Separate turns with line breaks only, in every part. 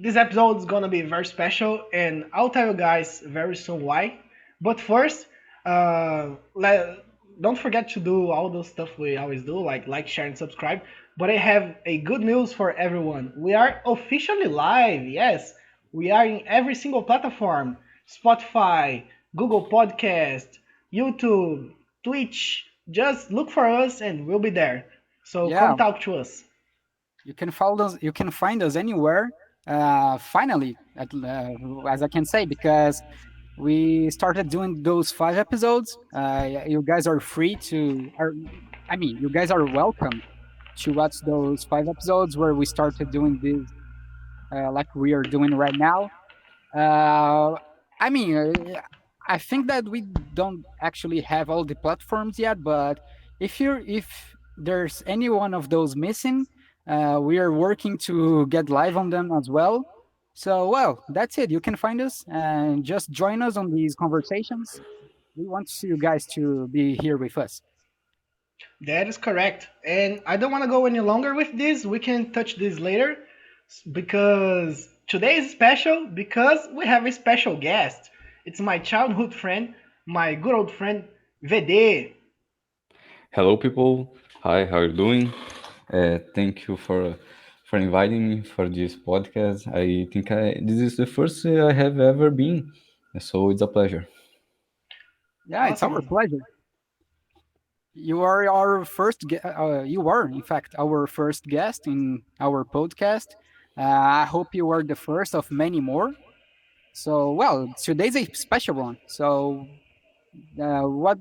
this episode is gonna be very special, and I'll tell you guys very soon why. But first, don't forget to do all those stuff we always do, like, share, and subscribe. But I have a good news for everyone. We are officially live. Yes, we are in every single platform: Spotify, Google Podcast, YouTube, Twitch. Just look for us, and we'll be there. So come
Yeah,
talk to us.
you can follow us. You can find us anywhere. Finally, as I can say, because we started doing those 5 episodes. You guys are free to. You guys are welcome to watch those 5 episodes where we started doing this, like we are doing right now. Uh, I mean, I think that we don't actually have all the platforms yet, but if there's any one of those missing, we are working to get live on them as well. So, well, that's it. You can find us and just join us on these conversations. We want you guys to be here with us.
That is correct. And I don't want to go any longer with this. We can touch this later because today is special because we have a special guest. It's my childhood friend, my good old friend, VD.
Hello, people. Hi, how are you doing? Thank you for inviting me for this podcast. I think this is the first I have ever been, so it's a pleasure.
Yeah, it's our
Awesome.
pleasure. You are our you are, in fact, our first guest in our podcast. I hope you are the first of many more. So, well, today's a special one. What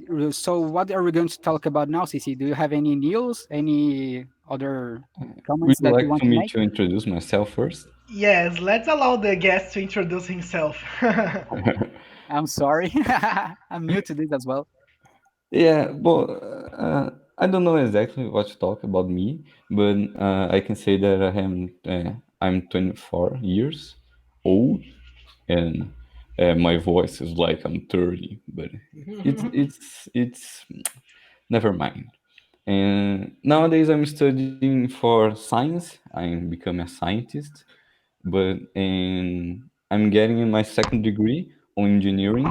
are we going to talk about now, Cici? Do you have any news, any other
Would
comments
you
that you
like
want
to
to
me
make?
to introduce myself first?
Yes, let's allow the guest to introduce himself.
I'm sorry, I'm new to this as well.
Yeah, well, I don't know exactly what to talk about me, but I can say that I'm 24 years old, and my voice is like I'm 30, but it's never mind. And nowadays I'm studying for science. I'm becoming a scientist, but and I'm getting my second degree on engineering.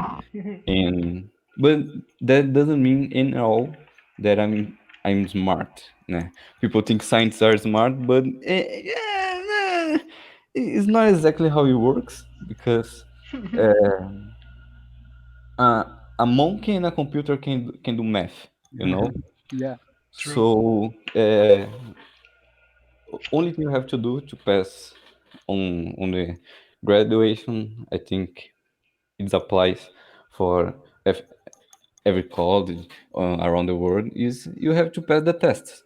And but that doesn't mean in all that I'm smart. Nah. People think scientists are smart, but it's not exactly how it works because uh, a monkey and a computer can do math, you know.
Yeah.
True.
So only thing you have to do to pass on the graduation, I think it applies for ev- every college around the world, is you have to pass the tests.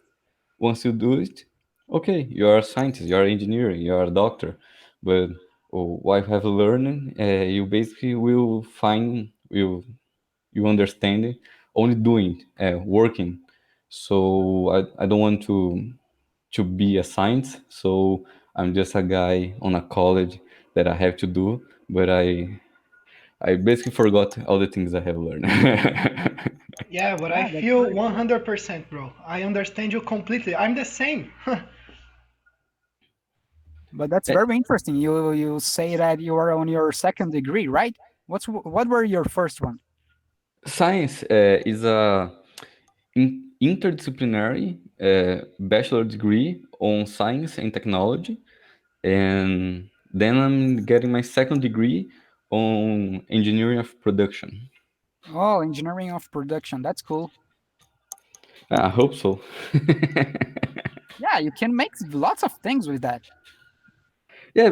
Once you do it, okay, you are a scientist, you are an engineer, you are a doctor. But what I have learned, you basically will understand it only doing working. So I don't want to be a science. So I'm just a guy on a college that I have to do, but I basically forgot all the things I have learned.
Yeah, but I
Yeah, that's
feel
very cool.
100%, bro. I understand you completely. I'm the same.
But that's very interesting. You say that you are on your second degree, right? What were your first one?
Science is a interdisciplinary bachelor degree on science and technology, and then I'm getting my second degree on engineering of production.
Oh, engineering of production. That's cool.
I hope so.
Yeah, you can make lots of things with that.
Yeah,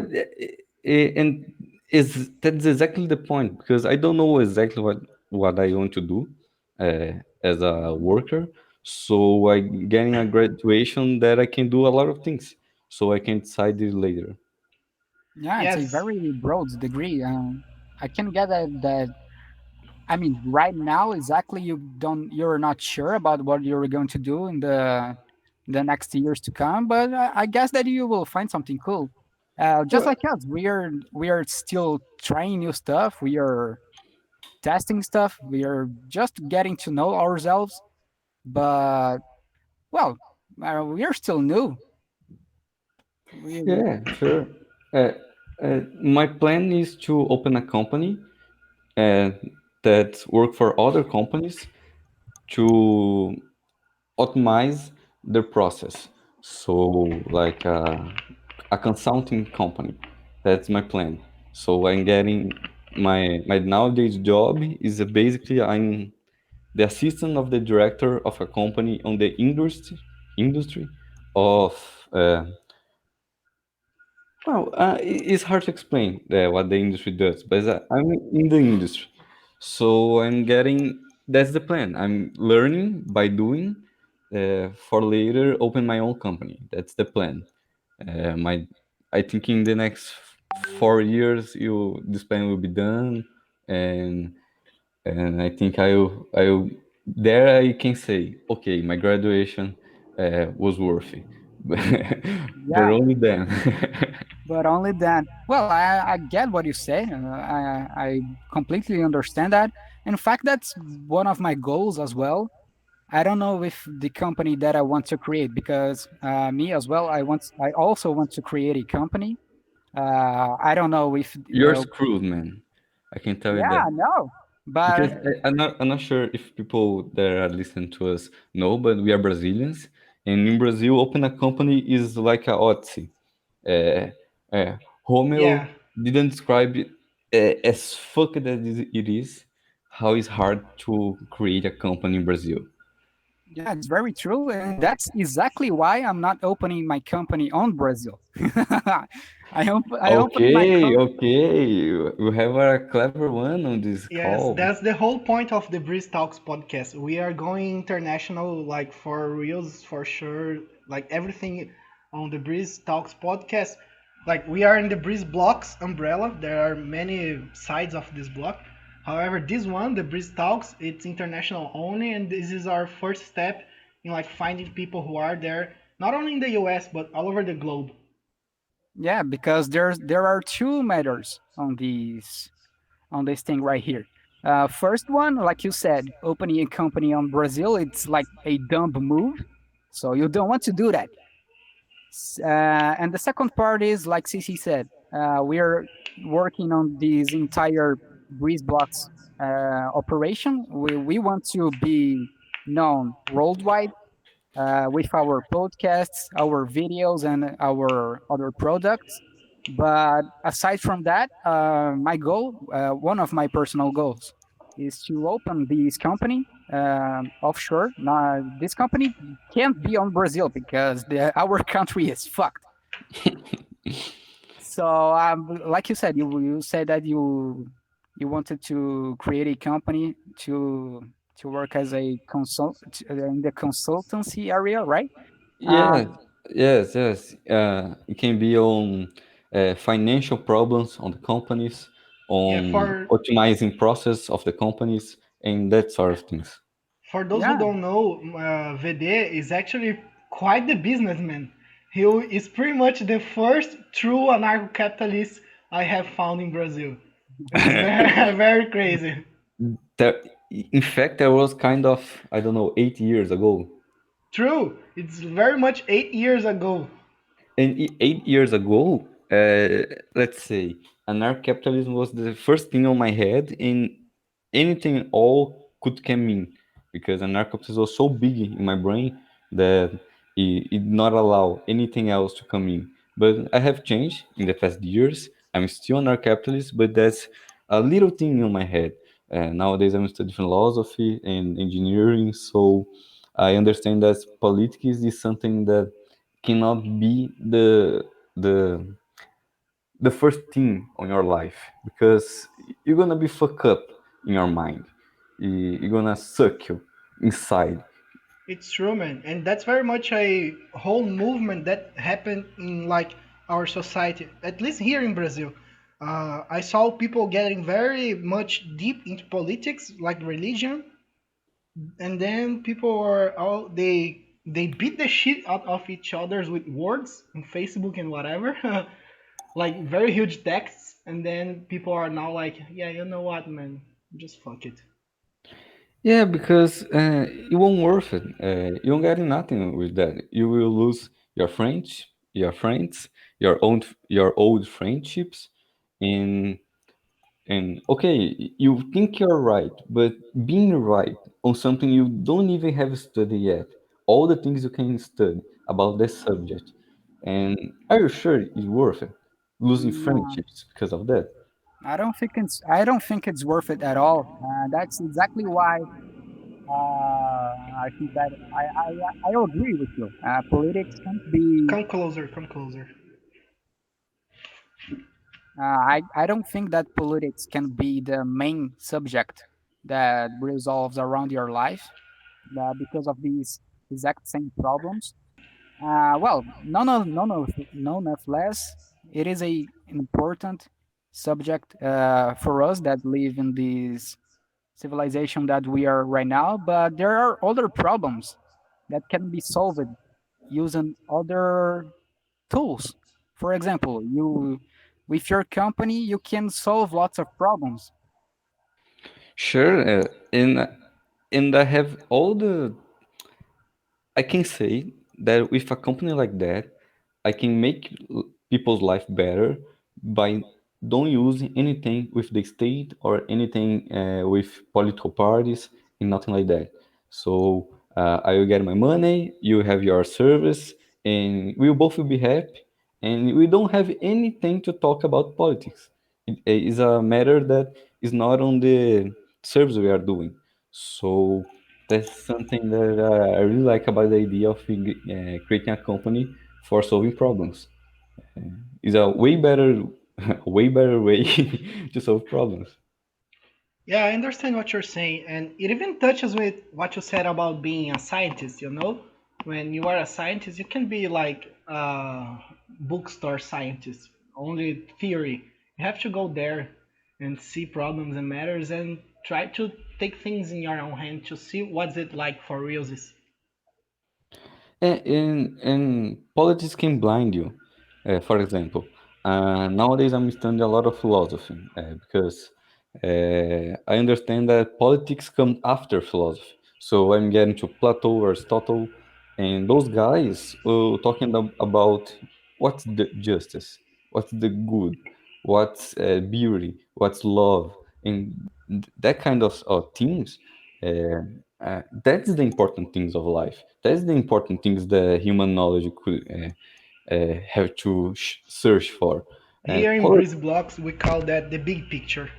and is that's exactly the point because I don't know exactly what I want to do as a worker. So I getting a graduation that I can do a lot of things. So I can decide it later.
Yeah, it's a
Yes.
very broad degree. I can get that. I mean, right now, exactly, you're not sure about what you're going to do in the next years to come, but I guess that you will find something cool. Just
Well,
like us, we are still trying new stuff. We are testing stuff. We are just getting to know ourselves. But well, we are still new. We
yeah, sure. My plan is to open a company uh, that work for other companies to optimize the process. So, like a consulting company. That's my plan. So I'm getting my nowadays job is basically I'm the assistant of the director of a company on the industry of it's hard to explain what the industry does, but I'm in the industry, so I'm getting that's the plan. I'm learning by doing for later open my own company. That's the plan. My I think in the next 4 years, you this plan will be done, and I think I'll there I can say, okay, my graduation was worth it, but
Yeah,
only then.
but only then. Well, I get what you say. I completely understand that. In fact, that's one of my goals as well. I don't know if the company that I want to create, because me as well, I also want to create a company. I don't know if
You're screwed, man. I can tell you
yeah,
that.
no,
Because
but
I'm not sure if people that are listening to us know, but we are Brazilians, and in Brazil, open a company is like a Odyssey. Uh,
Yeah.
Romeo didn't describe it as fucked as it is, how it's hard to create a company in Brazil.
yeah, it's very true, and that's exactly why I'm not opening my company on Brazil. I opened my
Okay,
company.
okay. We have a clever one on this
Yes,
call.
that's the whole point of the Breeze Talks podcast. We are going international, like for reals, for sure. Like everything on the Breeze Talks podcast. Like we are in the Breeze Blocks umbrella. There are many sides of this block. However, this one, the Breeze Talks, it's international only, and this is our first step in like finding people who are there, not only in the US but all over the globe.
Yeah, because there are two matters on this thing right here. First one, like you said, opening a company on Brazil, it's like a dumb move, so you don't want to do that. And the second part is, like Cici said, we're working on this entire Breeze Blocks operation. We want to be known worldwide with our podcasts, our videos, and our other products. But aside from that, my goal, one of my personal goals, is to open this company offshore. Now, this company can't be on Brazil because our country is fucked. So, like you said, you said that you wanted to create a company to work as a consult in the consultancy area, right?
Yes,
Um,
yes. It can be on financial problems on the companies,
Yeah,
on optimizing process of the companies, and that sort of things.
for those who
yeah,
don't know, VD is actually quite the businessman. He is pretty much the first true anarcho-capitalist I have found in Brazil. It's very, very crazy.
There, in fact, there was kind of, I don't know, 8 years ago.
True, it's very much 8 years ago.
And 8 years ago, let's say, anarcho-capitalism was the first thing on my head, and anything all could come in, because anarcho-capitalism was so big in my brain that it did not allow anything else to come in. But I have changed in the past years. I'm still anarcho-capitalist, but that's a little thing on my head. Nowadays, I'm studying philosophy and engineering, so I understand that politics is something that cannot be the the first thing on your life, because you're gonna be fucked up in your mind. You're gonna suck you inside.
It's true, man, and that's very much a whole movement that happened in like our society, at least here in Brazil. I saw people getting very much deep into politics, like religion, and then people are all they beat the shit out of each others with words on Facebook and whatever, like very huge texts, and then people are now like, yeah, you know what, man, just fuck it.
Yeah, because it won't worth it. You won't get nothing with that. You will lose your friends. your friends, your old friendships, and okay, you think you're right, but being right on something you don't even have studied yet, all the things you can study about this subject, and are you sure it's worth it? Losing
Mm,
friendships because of that?
I don't think it's worth it at all. That's exactly why I think that I agree with you. Politics can't be.
Come closer, come closer.
I don't think that politics can be the main subject that resolves around your life because of these exact same problems. Well, nonetheless, it is a important subject for us that live in this civilization that we are right now. But there are other problems that can be solved using other tools. For example, you with your company you can solve lots of problems.
Sure, and I have all the I can say that with a company like that, I can make people's life better by don't using anything with the state or anything with political parties and nothing like that. So I will get my money, you have your service, and we both will be happy. And we don't have anything to talk about politics. It is a matter that is not on the service we are doing. So that's something that I really like about the idea of creating a company for solving problems. It's a way better, way better way to solve problems.
Yeah, I understand what you're saying, and it even touches with what you said about being a scientist, you know? When you are a scientist, you can be like a bookstore scientist, only theory. You have to go there and see problems and matters and try to take things in your own hand to see what's it like for realsies.
And politics can blind you. For example, nowadays I'm studying a lot of philosophy because I understand that politics come after philosophy. So I'm getting to Plato, Aristotle, and those guys talking about what's the justice, what's the good, what's beauty, what's love, and that kind of things. Uh, that's the important things of life. That's the important things the human knowledge could have to search for.
Here in
Poli-
Breeze Blocks, we call that the big picture.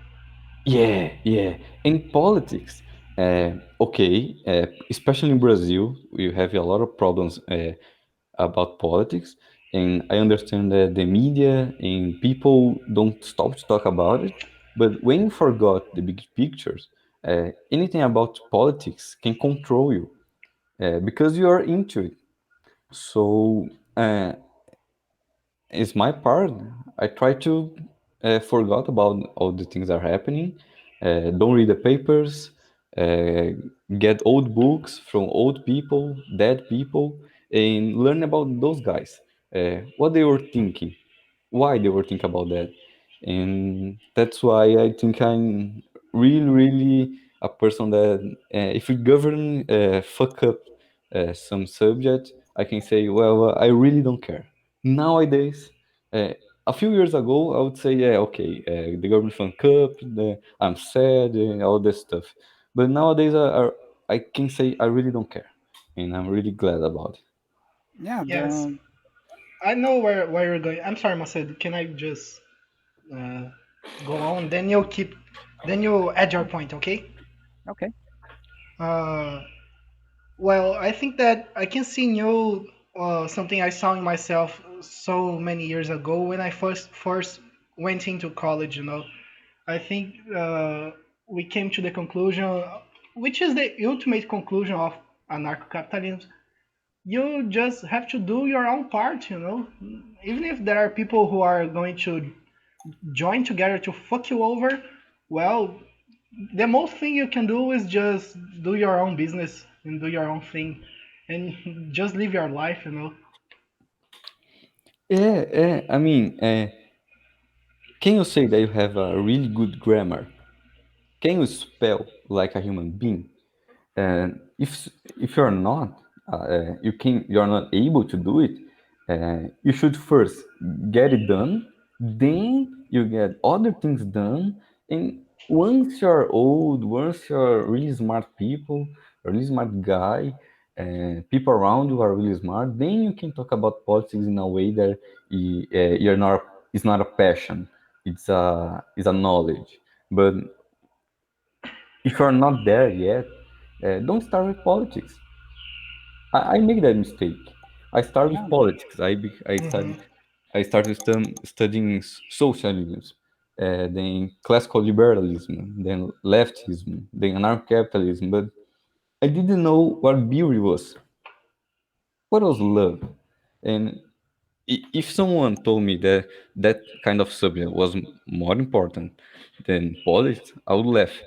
yeah, yeah. In politics, okay, especially in Brazil, we have a lot of problems about politics, and I understand that the media and people don't stop to talk about it. But when you forgot the big pictures, anything about politics can control you because you are into it. So it's my part. I try to forget about all the things that are happening. Don't read the papers. Uh, get old books from old people, dead people, and learn about those guys. What they were thinking, why they were thinking about that, and that's why I think I'm really a person that if we govern fuck up some subject, I can say, well, I really don't care. Nowadays, a few years ago, I would say, yeah, okay, the government fuck up, I'm sad, and all this stuff. But nowadays, I can say I really don't care, and I'm really glad about it.
Yeah,
Yes, I know where you're going. I'm sorry, Macedo. Can I just uh, go on? Then you'll keep. Then you add your point, okay?
okay.
Uh, well, I think that I can see new something I saw in myself so many years ago when I first went into college. You know, I think we came to the conclusion, which is the ultimate conclusion of anarcho-capitalism. You just have to do your own part. You know, even if there are people who are going to join together to fuck you over, well, the most thing you can do is just do your own business and do your own thing and just live your life, you know.
Yeah, yeah. I mean, can you say that you have a really good grammar? Can you spell like a human being? And if you're not, you're not able to do it. You should first get it done, then you get other things done, and once you're old, once you're really smart people, a really smart guy, people around you are really smart, then you can talk about politics in a way that you're not. It's not a passion. It's a knowledge. But if you're not there yet, don't start with politics. I make that mistake. I start with
Yeah,
politics.
Hmm.
I started studying socialism, then classical liberalism, then leftism, then anarcho-capitalism. But I didn't know what beauty was. What was love? And if someone told me that that kind of subject was more important than politics, I would laugh.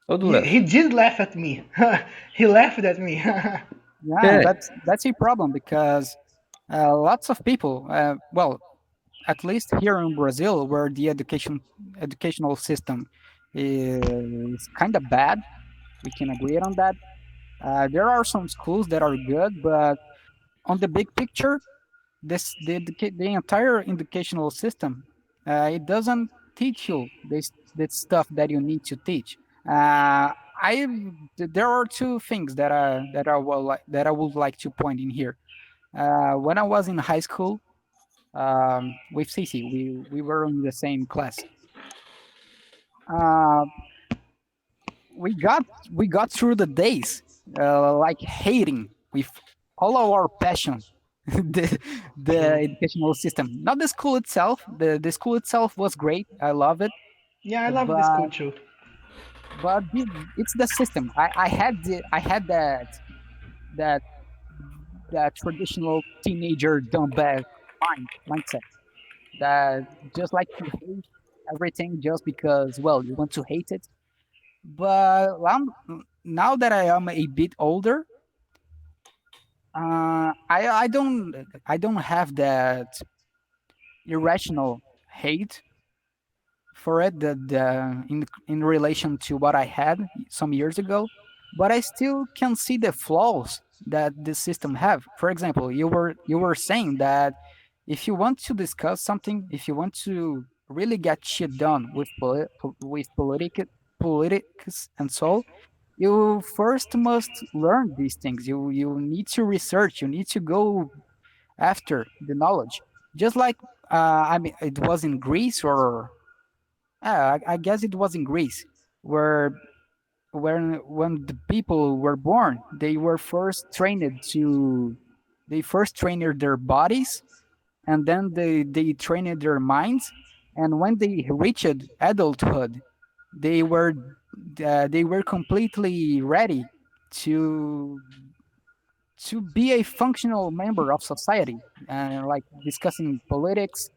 I would
He
laugh.
did laugh at me. He laughed at me.
yeah,
Yeah,
that's a problem because lots of people, well, at least here in Brazil, where the educational system is kind of bad, we can agree on that. There are some schools that are good, but on the big picture, the entire educational system it doesn't teach you this stuff that you need to teach. I there are two things that I would like to point in here. When I was in high school with Cici, we were in the same class. Uh, we got we got through the days like hating with all our passion the
True.
educational system, not the school itself. The school itself was great, I love it,
Yeah, I love this
but
school too.
it's the system. I had that that traditional teenager dumbass mindset that just like to hate everything just because, well, you want to hate it. But now that I am a bit older, I don't have that irrational hate for it in relation to what I had some years ago, but I still can see the flaws that this system have. For example, you were saying that if you want to discuss something, if you want to really get shit done with politics and so, you first must learn these things. You need to research. You need to go after the knowledge. Just like I mean, it was in Greece, or I guess it was in Greece, where when the people were born, they first trained their bodies, and then they trained their minds, and when they reached adulthood, they were they were completely ready to be a functional member of society, like discussing politics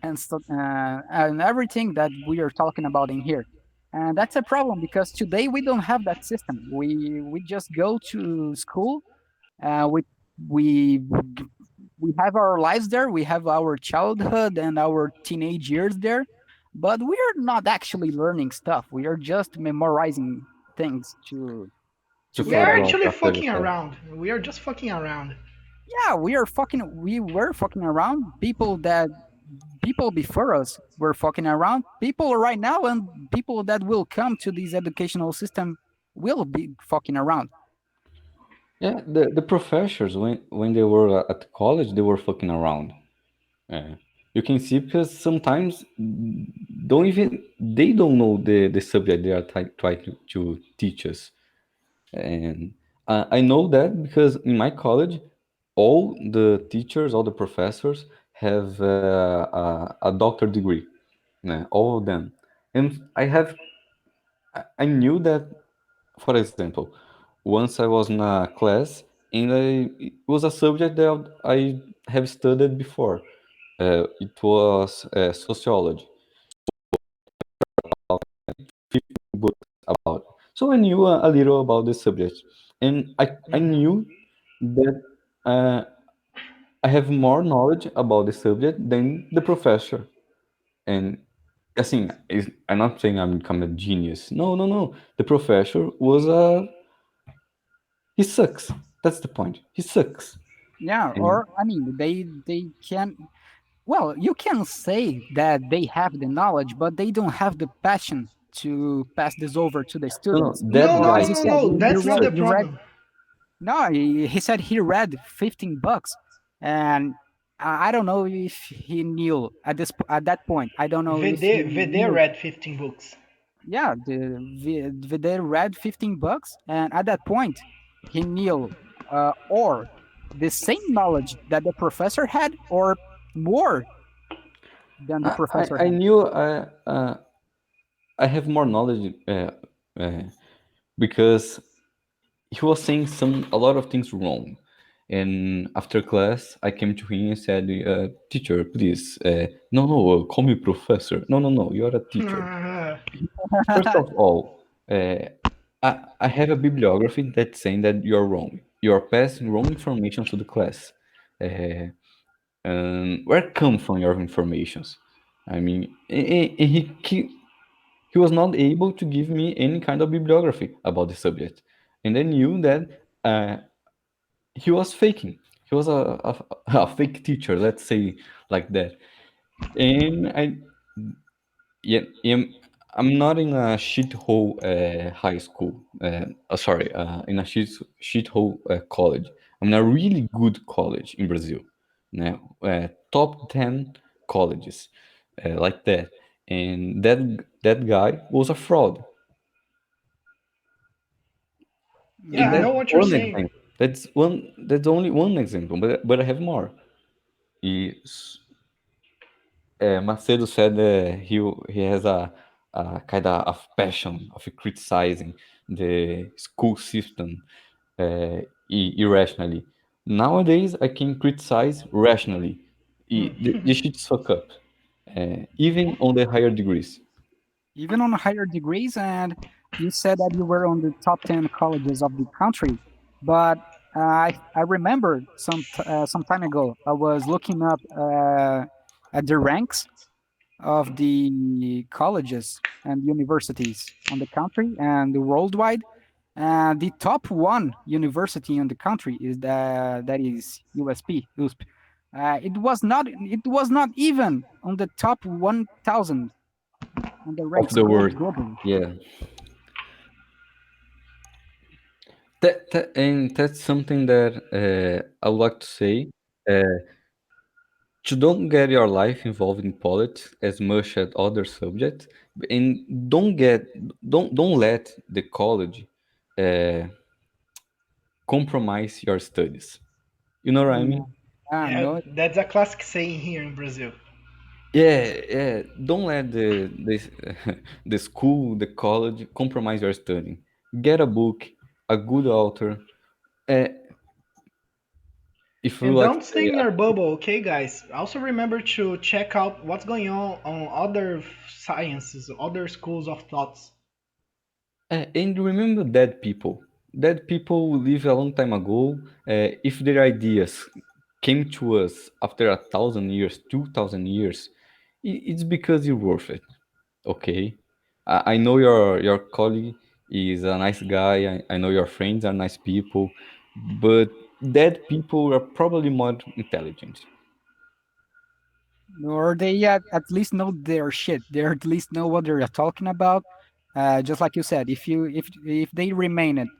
and everything that we are talking about in here. And that's a problem because today we don't have that system. We just go to school. Uh, we we we have our lives there. We have our childhood and our teenage years there, but we are not actually learning stuff. We are just memorizing things
to
to
We
get
are
a.
forgot
actually
after the
fucking
class.
around. We are just fucking around.
Yeah, we were fucking around. People before us were fucking around. People right now and people that will come to this educational system will be fucking around.
Yeah, the professors when they were at college, they were fucking around. Yeah. You can see because sometimes they don't know the subject they are trying to teach us. And I know that because in my college, all the teachers, all the professors have a doctor degree. Yeah, all of them. And I knew that, for example, once I was in a class and it was a subject that I have studied before. It was sociology, books about. So I knew a little about the subject, and I
Hmm.
knew that I have more knowledge about the subject than the professor. And assim, I'm not saying I'm become a genius. No, no, no. The professor was a he sucks. That's the point. He sucks.
Yeah,
And
or I mean, they can. Well, you can say that they have the knowledge, but they don't have the passion to pass this over to the
no, no,
students.
that
No,
Or
no,
as
guy
you
no,
said,
no. That's not the
he read.
problem.
No, he said he read 15 books, and I don't know if he knew at that point. I don't know if he
VD
knew.
read 15 books.
Yeah, they read 15 books, and at that point, he knew or the same knowledge that the professor had, or more than the professor
I
had.
knew I have more knowledge uh, because he was saying a lot of things wrong. And after class, I came to him and said, "Teacher, please, no, no, call me professor. No, no, no, you're a teacher. First of all, I have a bibliography that's saying that you're wrong. You're passing wrong information to the class. Uh, and where come from your informations? I mean, and he was not able to give me any kind of bibliography about the subject, and I knew that he was faking. He was a fake teacher, let's say like that. And yeah, I'm not in a shithole high school. Sorry, in a shithole college. I'm in a really good college in Brazil. Now, top 10 colleges, like that. And that guy was a fraud.
Yeah,
And
I
Yeah,
know
that's
what you're
one
saying.
example. That's only one example, but I have more. Is Macedo said he has a kind of passion of criticizing the school system irrationally. Nowadays, I can criticize rationally. The shit's fuck up, even on the higher degrees.
even on higher degrees. And you said that you were on the top 10 colleges of the country. But I remember some time ago, I was looking up at the ranks of the colleges and universities on the country and worldwide. And the top one university in the country is that is USP. It was not even on the top 1,000 on the
Of
ranks
the world.
globally.
Yeah, and that's something that I would like to say. Uh, to don't get your life involved in politics as much as other subjects, and don't let the college uh, compromise your studies. You know what I
Yeah,
mean?
I
Yeah,
know.
that's a classic saying here in Brazil.
Yeah, yeah. Don't let the school, the college compromise your studying. Get a book, a good author. Uh, if you
And
like to
don't stay
say,
in your bubble, okay, guys? Also remember to check out what's going on other sciences, other schools of thoughts.
and remember dead people. Dead people who live a long time ago. If their ideas came to us after 1,000 years, 2,000 years, it's because you're worth it. Okay, I know your colleague is a nice guy. I know your friends are nice people, but dead people are probably more intelligent.
Or they at least know their shit. They at least know what they're talking about. Just like you said, if they remain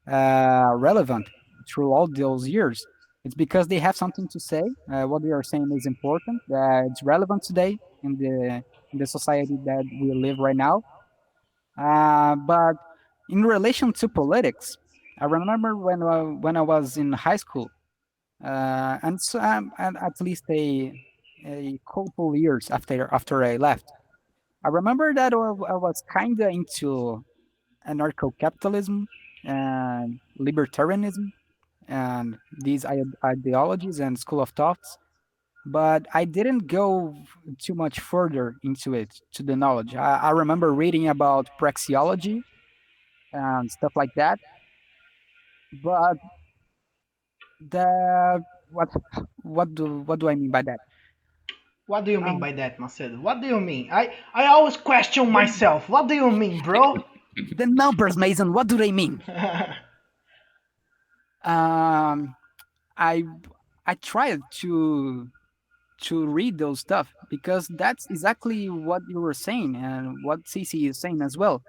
relevant through all those years, it's because they have something to say. What they are saying is important. It's relevant today in the society that we live right now. But in relation to politics, I remember when I was in high school, and at least a couple years after I left. I remember that I was kind of into anarcho-capitalism and libertarianism and these ideologies and school of thoughts, but I didn't go too much further into it to the knowledge. I remember reading about praxeology and stuff like that, but the what do I mean by that?
What do you mean
Um,
by that, Macedo? What do you mean? I always question myself. What do you mean, bro?
the numbers, Mason. What do they mean? Um, I I tried to read those stuff because that's exactly what you were saying and what Cici is saying as well.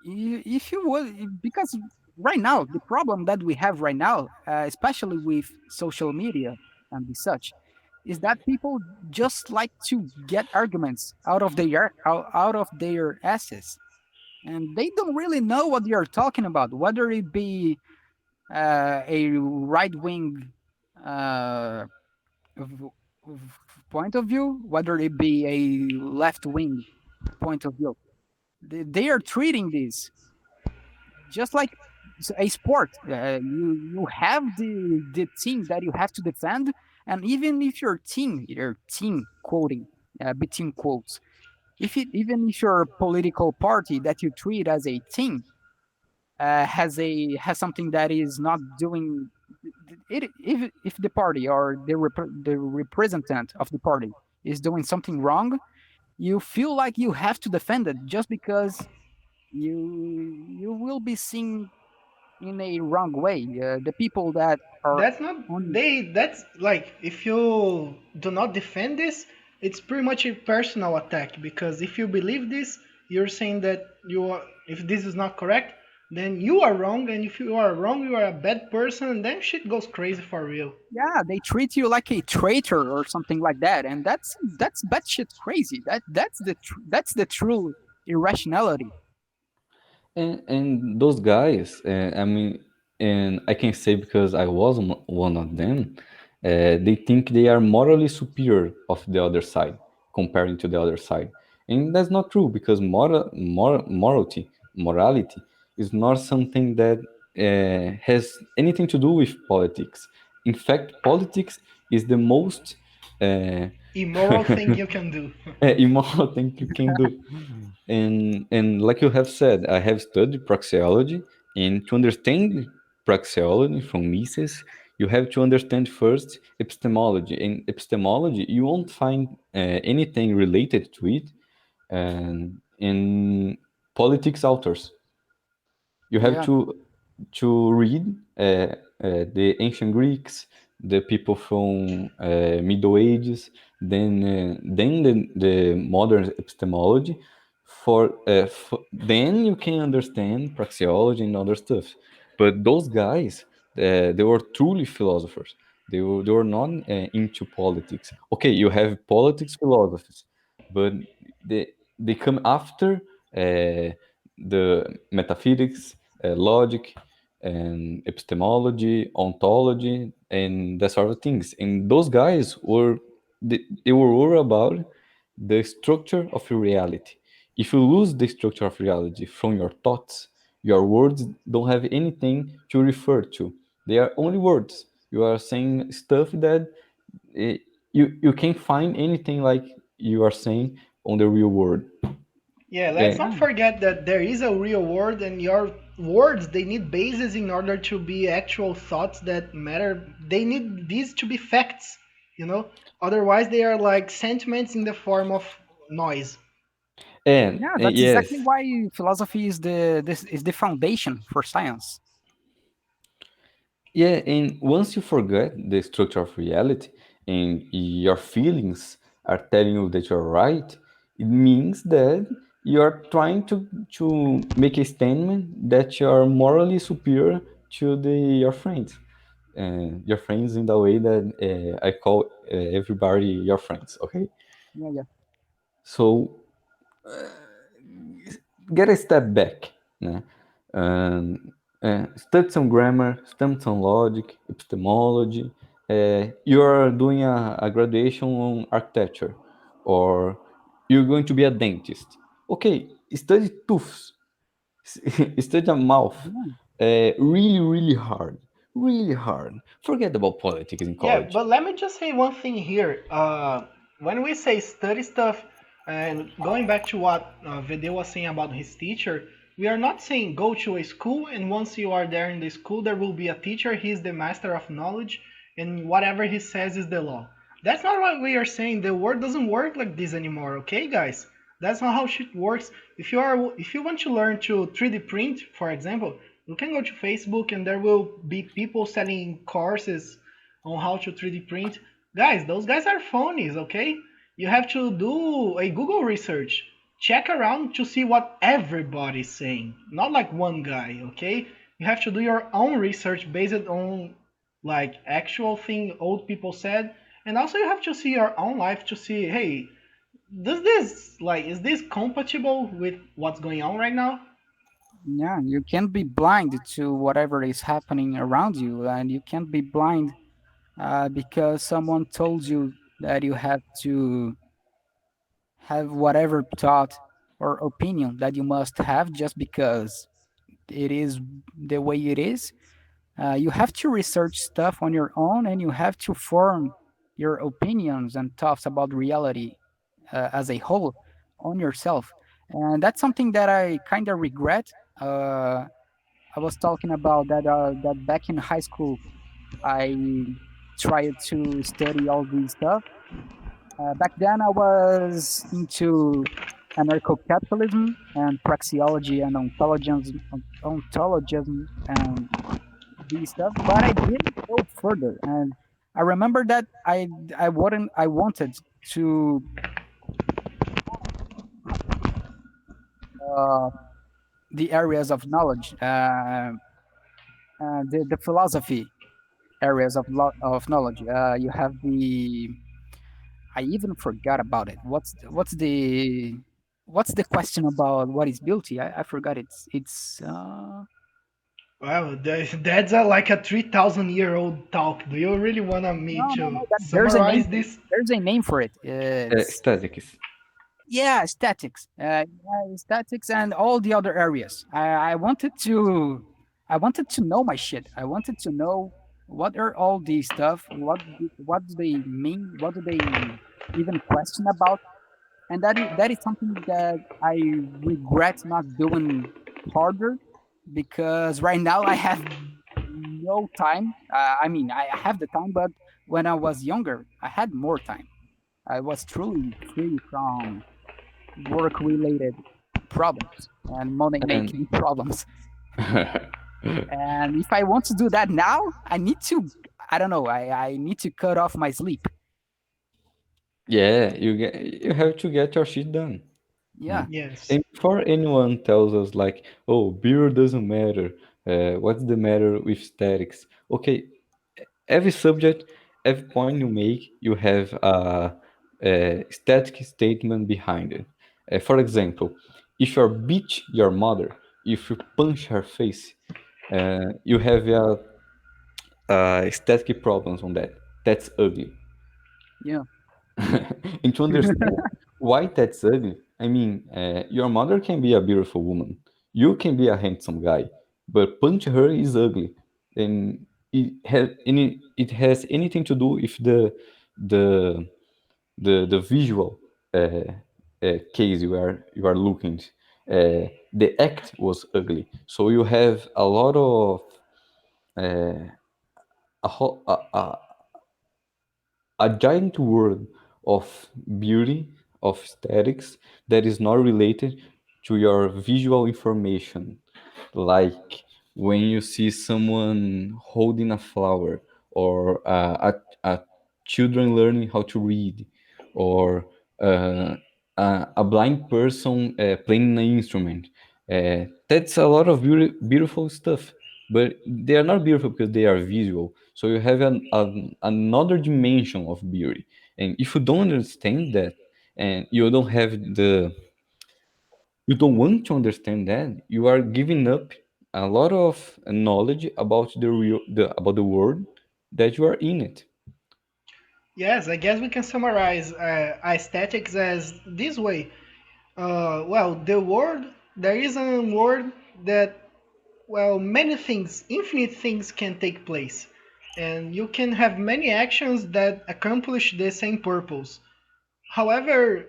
If you would, because right now the problem that we have right now, especially with social media and the such, is that people just like to get arguments out of their asses, and they don't really know what they are talking about, whether it be a right wing uh, v- point of view, whether it be a left wing point of view. They are treating this just like a sport. You have the team that you have to defend, and even if your team quoting between quotes, if it even if your political party that you treat as a team has something that is not doing it, if the party or the representative of the party is doing something wrong, you feel like you have to defend it just because you will be seen in a wrong way. The people that are
That's not
on,
they. That's like if you do not defend this, it's pretty much a personal attack because if you believe this, you're saying that you are. If this is not correct, then you are wrong, and if you are wrong, you are a bad person, and then shit goes crazy for real.
yeah, they treat you like a traitor or something like that, and that's batshit crazy. That's the true irrationality.
And those guys, I mean, and I can say because I was one of them, they think they are morally superior of the other side, comparing to the other side, and that's not true because morality is not something that has anything to do with politics. In fact, politics is the most uh,
Immoral thing you can do.
immoral thing you can do. And like you have said, I have studied praxeology, and to understand praxeology from Mises, you have to understand first epistemology. In epistemology, you won't find anything related to it in politics authors. You have
Yeah,
to read the ancient Greeks, the people from Middle Ages, then the modern epistemology. Then you can understand praxeology and other stuff. But those guys, they were truly philosophers. They were not into politics. Okay, you have politics philosophers, but they they come after the metaphysics, logic, and epistemology, ontology, and that sort of things. And those guys they were worried about the structure of your reality. If you lose the structure of reality from your thoughts, your words don't have anything to refer to. They are only words. You are saying stuff that eh, you can't find anything like you are saying on the real world.
Yeah, let's
Eh,
not
yeah,
forget that there is a real world, and your words they need bases in order to be actual thoughts that matter. They need these to be facts, you know. Otherwise, they are like sentiments in the form of noise.
yeah.
and
That's exactly
yes,
why philosophy is the foundation for science.
yeah, and once you forget the structure of reality and your feelings are telling you that you're right, it means that you're trying to make a statement that you're morally superior to your friends. Your friends in the way that I call everybody your friends, okay?
Yeah, yeah,
So get a step back, né? Um, study some grammar, study some logic, epistemology. You are doing a graduation on architecture, or you're going to be a dentist. Okay, study tooths, study a mouth.
yeah.
Really, really hard, really hard. Forget about politics in
Yeah,
college.
but let me just say one thing here. When we say study stuff, and going back to what Vede was saying about his teacher, we are not saying go to a school and once you are there in the school, there will be a teacher. He's the master of knowledge, and whatever he says is the law. That's not what we are saying. The world doesn't work like this anymore, okay, guys? That's not how shit works. If you want to learn to 3D print, for example, you can go to Facebook and there will be people selling courses on how to 3D print. Guys, those guys are phonies, okay? You have to do a Google research. Check around to see what everybody's saying, not like one guy, okay? You have to do your own research based on like actual thing old people said, and also you have to see your own life to see, hey, does this like is this compatible with what's going on right now?
Yeah, you can't be blind to whatever is happening around you, and you can't be blind because someone told you that you have to have whatever thought or opinion that you must have just because it is the way it is. You have to research stuff on your own, and you have to form your opinions and thoughts about reality as a whole on yourself. And that's something that I kind of regret. I was talking about that back in high school, I tried to study all these stuff. Back then, I was into anarcho-capitalism and praxeology and ontologism and these stuff, but I didn't go further. And I remember that I wanted to uh, the areas of knowledge, the philosophy areas of knowledge. You have the I even forgot about it. What's the question about what is beauty? I forgot. It's
Wow, that's a, like a 3,000-year-old talk. Do you really want me
no.
to
There's a name.
summarize this?
There's a name for it. It's
Aesthetics.
Yeah, statics. Yeah, statics and all the other areas. I wanted to know my shit. I wanted to know what are all these stuff. What do they mean? What do they even question about? And that is something that I regret not doing harder because right now I have no time. I mean, I have the time, but when I was younger, I had more time. I was truly free from work related problems and money
And
making problems. And if I want to do that now, I don't know, I need to cut off my sleep.
yeah, you have to get your shit done.
Yeah.
Mm.
Yes.
And before anyone tells us like, oh, beer doesn't matter, what's the matter with statics? Okay, every subject, every point you make, you have a static statement behind it. For example, if you beat your mother, if you punch her face, you have static problems on that. That's ugly.
Yeah.
And to understand why that's ugly, I mean, your mother can be a beautiful woman, you can be a handsome guy, but punch her is ugly, and it has anything to do with the the visual case you are looking. The act was ugly, so you have a lot of a, ho- a giant world of beauty, of aesthetics that is not related to your visual information. Like when you see someone holding a flower, or a children learning how to read, or a blind person playing an instrument. That's a lot of beautiful stuff, but they are not beautiful because they are visual. So you have another dimension of beauty, and if you don't understand that, and you don't want to understand that, you are giving up a lot of knowledge about about the world that you are in it.
Yes, I guess we can summarize aesthetics as this way. Well, the world, there is a world that, well, many things, infinite things can take place. And you can have many actions that accomplish the same purpose. However,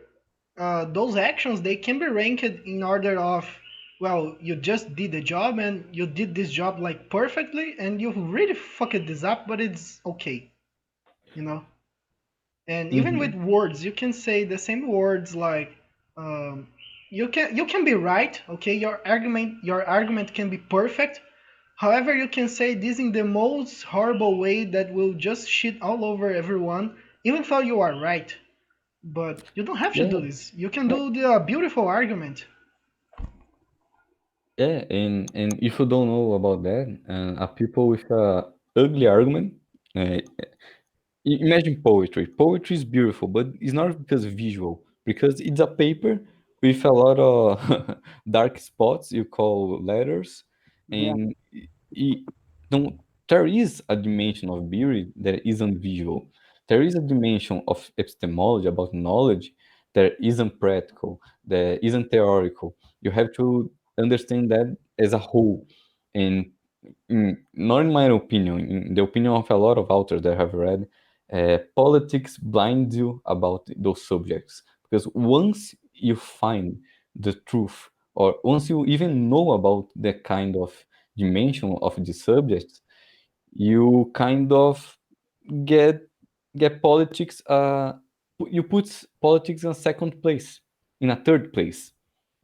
those actions, they can be ranked in order of, well, you just did the job and you did this job like perfectly and you really fucked this up, but it's okay, you know? And even with
Hmm.
words, you can say the same words like, you can be right, okay? Your argument can be perfect. However, you can say this in the most horrible way that will just shit all over everyone, even though you are right. But you don't have to do
Yeah,
this. You can
yeah,
do the beautiful argument.
yeah. And if you don't know about that, people with a ugly argument, uh, imagine poetry. Poetry is beautiful, but it's not because visual, because it's a paper with a lot of dark spots you call letters,
Yeah,
and it, don't, there is a dimension of beauty that isn't visual. There is a dimension of epistemology about knowledge that isn't practical, that isn't theoretical. You have to understand that as a whole, and not in my opinion, in the opinion of a lot of authors that I have read, politics blinds you about those subjects. Because once you find the truth, or once you even know about the kind of dimension of the subject, you kind of get get politics. You put politics in a second place, in a third place,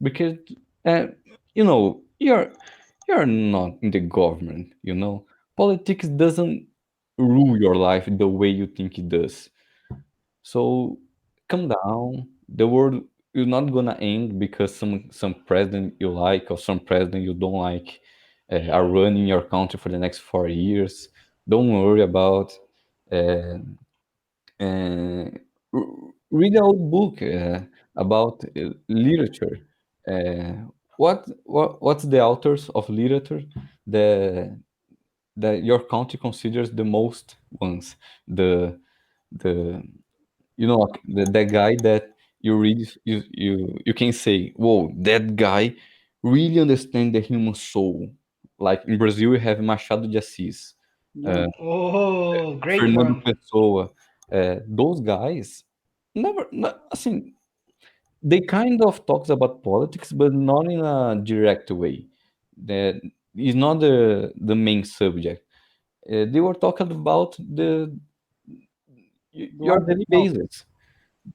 because uh, you're not in the government. Politics doesn't rule your life the way you think it does. So calm down. The world is not gonna end because some president you like or some president you don't like are running your country for the next 4 years. Don't worry about. Uh, uh, Read a old book about literature. What's the authors of literature that your country considers the most ones? The the guy that you read, you can say, whoa, that guy really understands the human soul. Like in Brazil, we have Machado de Assis,
yeah,
uh,
Oh, great
Fernando
one.
Pessoa. Those guys never, not, I think they kind of talks about politics, but not in a direct way. That is not the main subject. They were talking about
the
your
life
daily
itself.
basis,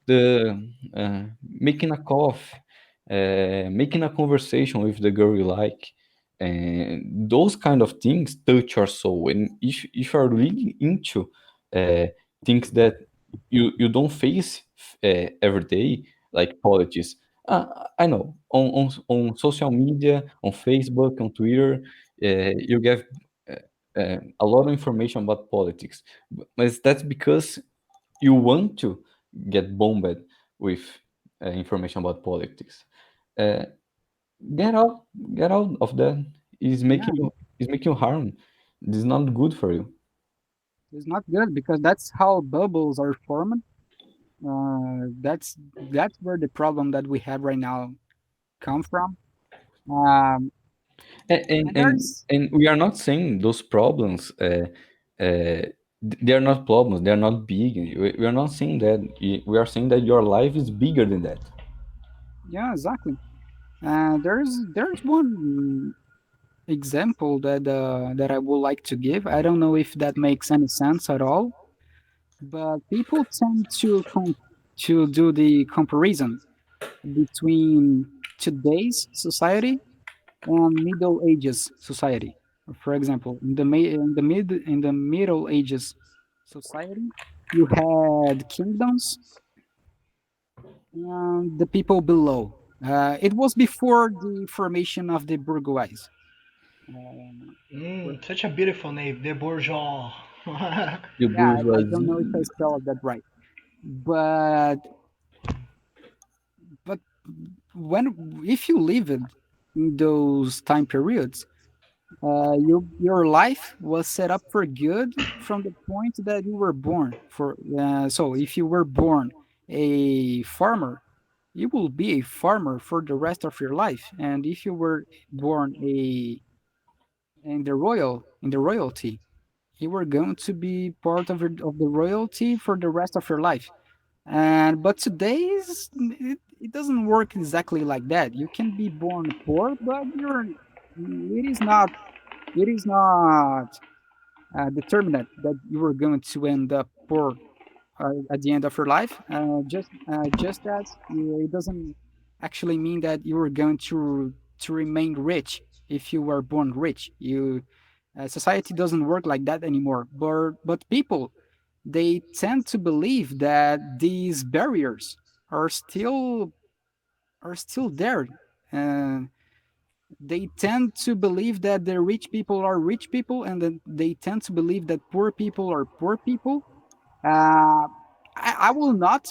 the making a coffee, making a conversation with the girl you like, and those kind of things touch your soul. And if you're really into uh, things that you don't face every day, like politics. I know on social media, on Facebook, on Twitter, you get a lot of information about politics, but that's because you want to get bombarded with information about politics. Uh, get out, get out of that.
Yeah,
Is making you harm. This is not good for you.
it's not good because that's how bubbles are formed. That's where the problem that we have right now come from. Um,
And and
and
and,
there's
and we are not saying those problems. They are not problems. They are not big. We are not saying that. We are saying that your life is bigger than that.
Yeah, exactly. There's one example that I would like to give. I don't know if that makes any sense at all, but people tend to do the comparison between today's society and Middle Ages society. For example, in the Middle Ages society, you had kingdoms and the people below. It was before the formation of the bourgeoisie. Uh,
Such a beautiful name, the bourgeois.
The
yeah, I don't know if I
bourgeoisie.
spelled that right, but but when if you lived in those time periods, your life was set up for good from the point that you were born. So if you were born a farmer, you will be a farmer for the rest of your life. And if you were born a in the royalty, you were going to be part of the royalty for the rest of your life. And but today's it doesn't work exactly like that. You can be born poor, but it is not it is not determinate that you are going to end up poor at the end of your life. Just as it doesn't actually mean that you are going to remain rich if you were born rich. Society doesn't work like that anymore. But people, they tend to believe that these barriers are still are still there. And they tend to believe that the rich people are rich people, and then they tend to believe that poor people are poor people. I will not,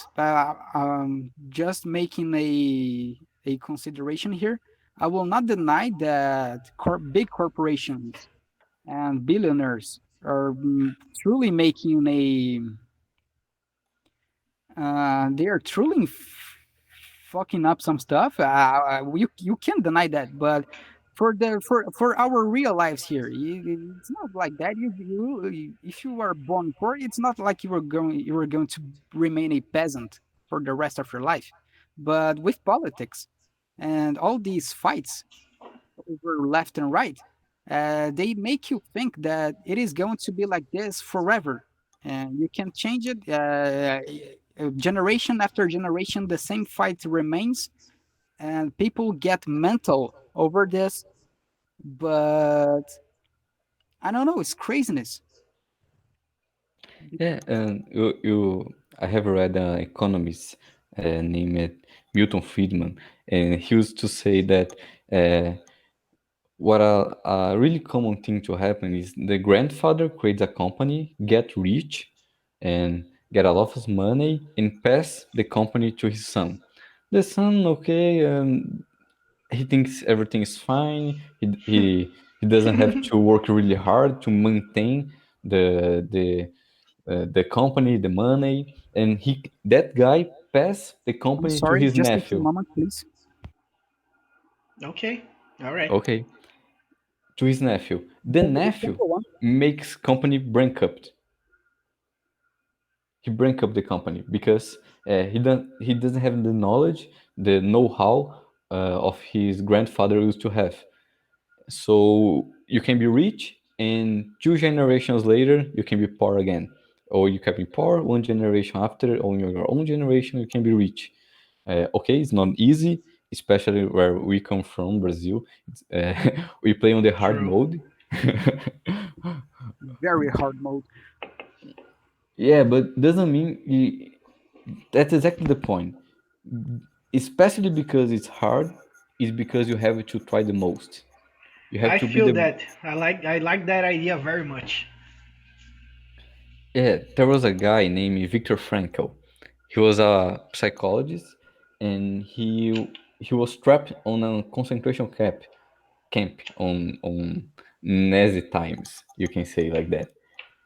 just making a consideration here. I will not deny that big corporations and billionaires are truly making a they are truly fucking up some stuff. You can't deny that, but for our real lives here, it's not like that. If you are born poor, it's not like you were going to remain a peasant for the rest of your life. But with politics and all these fights over left and right, they make you think that it is going to be like this forever, and you can change it. Generation after generation, the same fight remains, and people get mental over this. But I don't know, it's craziness.
Yeah, and I have read an economist named Milton Friedman, and he used to say that what a really common thing to happen is the grandfather creates a company, get rich, and get a lot of money, and pass the company to his son. The son, okay, he thinks everything is fine. He doesn't have to work really hard to maintain the company, the money, and he that guy pass the
I'm
company to
sorry,
his
just a few
nephew.
moments, please.
Okay. All right.
Okay, to his nephew. The
You can
nephew
go on.
makes company bankrupt. He bankrupt the company because he doesn't have the knowledge, the know-how of his grandfather used to have. So you can be rich, and two generations later, you can be poor again. Or you can be poor one generation after, on your own generation, you can be rich. Okay, it's not easy, especially where we come from, Brazil. We play on the hard
True.
mode.
Very hard mode.
Yeah, but doesn't mean that's exactly the point. Especially because it's hard, is because you have to try the most. You have
I
to be
feel
the.
that. I like that idea very much.
Yeah, there was a guy named Viktor Frankl. He was a psychologist, and he was trapped on a concentration camp on Nazi times. You can say like that.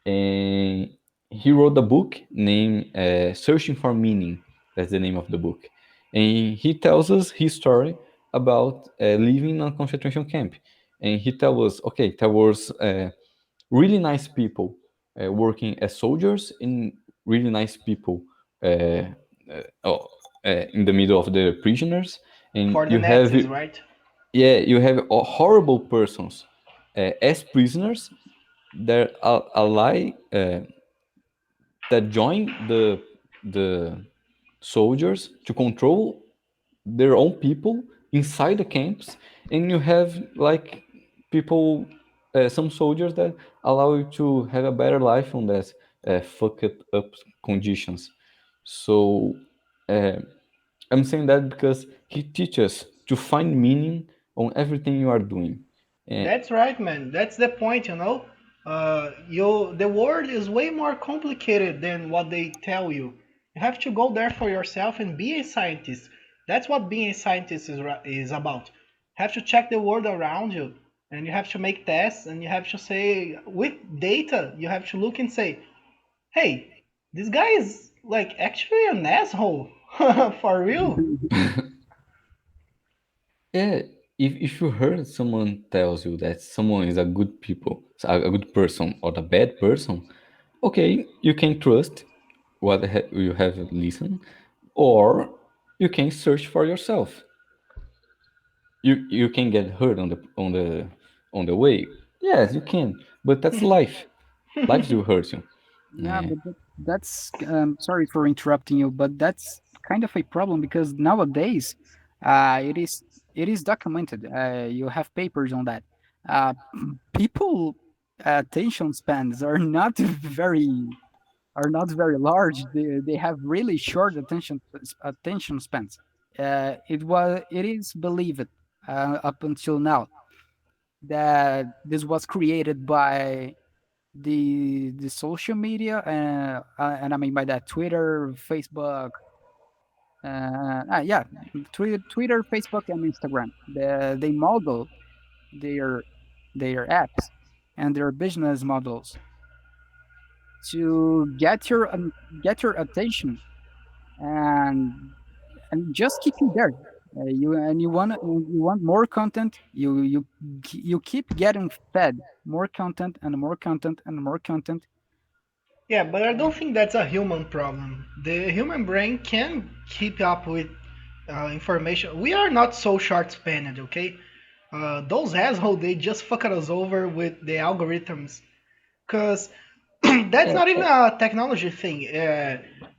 And he wrote a book named "Searching for Meaning." That's the name of the book, and he tells us his story about living in a concentration camp. And he tells us, okay, there was really nice people working as soldiers and really nice people uh, oh, in the middle of the prisoners, and
For the
you have
Nazis, right?
yeah, you have horrible persons as prisoners that ally that join the soldiers to control their own people inside the camps, and you have like people, some soldiers that allow you to have a better life on that fucked up conditions. So uh, I'm saying that because he teaches to find meaning on everything you are doing. Uh,
That's right, man. That's the point, you know. The world is way more complicated than what they tell you. You have to go there for yourself and be a scientist. That's what being a scientist is about. You have to check the world around you, and you have to make tests, and you have to say with data. You have to look and say, "Hey, this guy is like actually an asshole for real."
Yeah, if you heard someone tells you that someone is a good people, a good person or a bad person, okay, you can trust what you have listened, or you can search for yourself. You can get hurt on the way. Yes, you can, but that's life. Life will hurt you.
Yeah,
Yeah.
but that's sorry for interrupting you, but that's kind of a problem because nowadays, it is documented. You have papers on that. People. attention spans are not very large. They have really short attention spans. It is believed up until now that this was created by the social media, and I mean by that Twitter, Facebook, yeah, Twitter, Facebook, and Instagram. They model their apps and their business models to get your attention and just keep you there. You want more content. You keep getting fed more content and more content and more content.
Yeah, but I don't think that's a human problem. The human brain can keep up with information. We are not so short-spanned, okay? Those assholes, they just fucked us over with the algorithms. Because that's
Yeah,
not even a technology thing.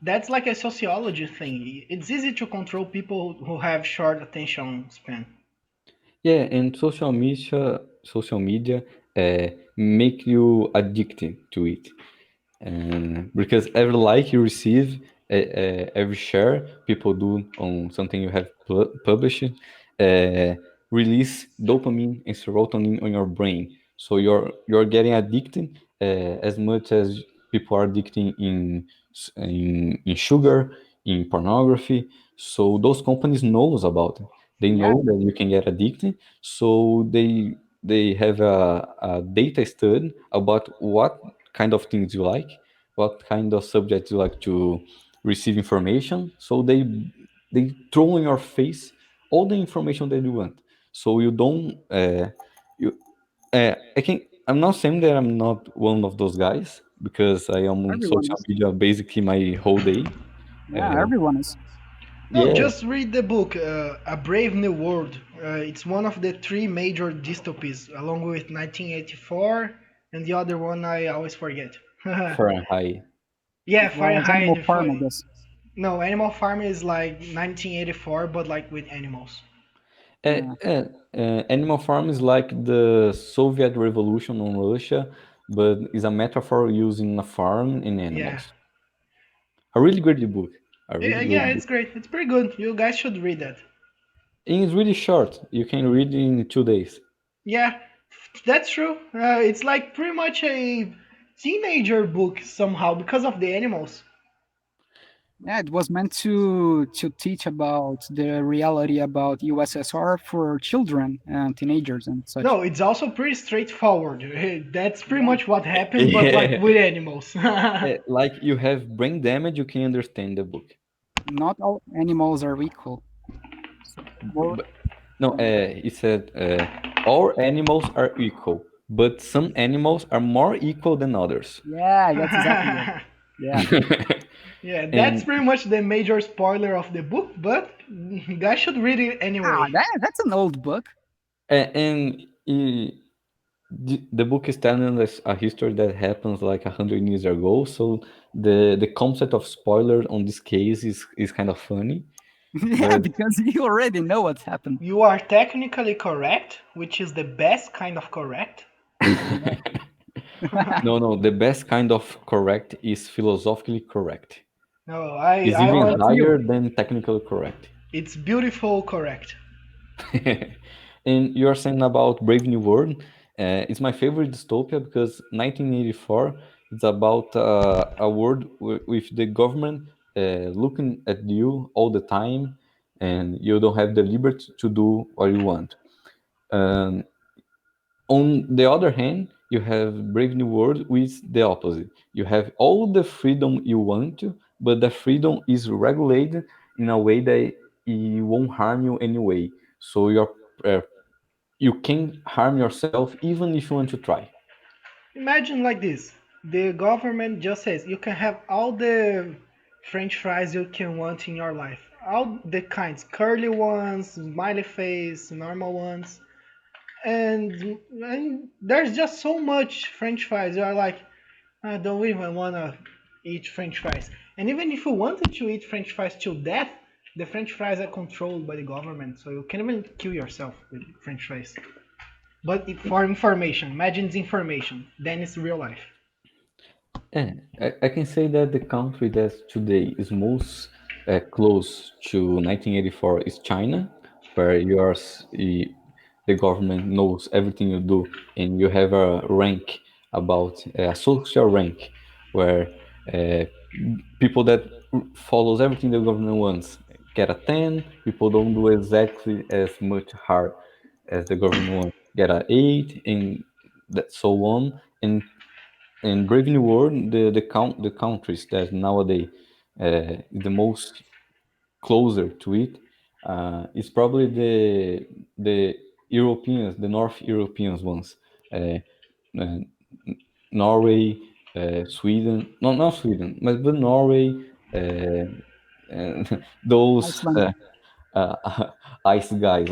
That's like a sociology thing. It's easy to control people who have short attention span.
yeah, and social media make you addicted to it. And because every like you receive, every share people do on something you have published, uh, release dopamine and serotonin on your brain. So you're getting addicted as much as people are addicted in sugar, in pornography. So those companies knows about it. They
Yeah,
know that you can get addicted, so they have a data study about what kind of things you like, what kind of subjects you like to receive information. So they throw in your face all the information that you want. So you don't you I can I'm not saying that I'm not one of those guys because I am on
everyone
social
is.
media basically my whole day.
Yeah,
Uh,
everyone is.
No,
yeah,
just read the book, A Brave New World. It's one of the three major dystopies, along with 1984 and the other one I always forget.
Fahrenheit.
Yeah,
It was
Fahrenheit.
Animal Farm, I guess.
No, Animal Farm is like 1984, but like with animals.
Uh,
Yeah,
uh, Animal Farm is like the Soviet Revolution on Russia, but is a metaphor using a farm and
Yeah.
animals. A really great book. A
Yeah,
really
yeah,
great
it's
book.
great. It's pretty good. You guys should read that.
And it's really short. You can read it in 2 days.
Yeah, that's true. It's like pretty much a teenager book somehow because of the animals.
yeah. It was meant to teach about the reality about USSR for children and teenagers and such.
No, it's also pretty straightforward. That's pretty
Yeah,
much what happened, but like
Yeah.
with animals.
Like you have brain damage, you can understand the book.
not all animals are equal. So, well,
But, no, he said all animals are equal, but some animals are more equal than others.
yeah, that's exactly it. Yeah.
Yeah, that's
And
pretty much the major spoiler of the book, but you guys should read it
Ah,
anyway.
that's an old book.
and the book is telling us a history that happens like 100 years ago. So the concept of spoiler on this case is kind of funny,
Yeah,
but
because you already know what's happened.
You are technically correct, which is the best kind of correct.
Yeah.
no, the best kind of correct is philosophically correct.
No,
Is
I
Oh,
even
want
that's you.
higher than technically correct.
it's beautiful correct.
And you're saying about Brave New World. It's my favorite dystopia because 1984 is about a world with the government looking at you all the time, and you don't have the liberty to do what you want. Um, on the other hand, you have Brave New World with the opposite. You have all the freedom you want to, but the freedom is regulated in a way that it won't harm you anyway. So uh, you can harm yourself even if you want to try.
Imagine like this. The government just says you can have all the french fries you can want in your life. All the kinds, curly ones, smiley face, normal ones. And there's just so much french fries. You are like, I don't even want to eat french fries. And even if you wanted to eat french fries till death, the french fries are controlled by the government. So you can't even kill yourself with french fries. But for information, imagine it's information. Then it's real life.
Yeah, I can say that the country that today is most close to 1984 is China, where the government knows everything you do, and you have a rank about a social rank where uh, people that follows everything the government wants get a 10. People don't do exactly as much hard as the government wants get a 8, and that so on. And in Brave New World, the countries that nowadays the most closer to it is probably the Europeans, the North Europeans ones, uh, uh, Norway, Sweden, no, not Sweden, but Norway, and those
Iceland.
ice guys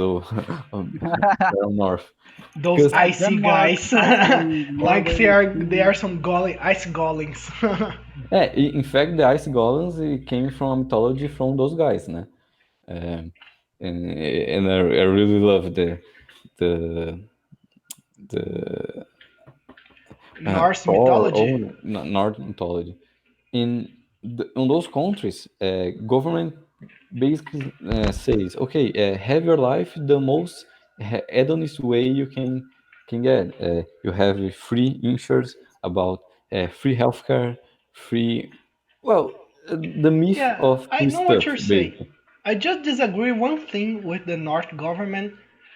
from north,
Those
because
Yeah,
icy
Denmark,
guys,
Iceland,
like
Norway,
they are
Sweden.
some ice golems.
in fact the ice golems it came from a mythology from those guys, né? Um, and I really love the the
Norse
Thor
mythology.
or North mythology. In those countries, government basically says, okay, have your life the most hedonist way you can get. You have free insurance about free healthcare, free, well, the myth
Yeah,
of
I
free
know what
stuff,
you're saying.
basically.
I just disagree one thing with the North government,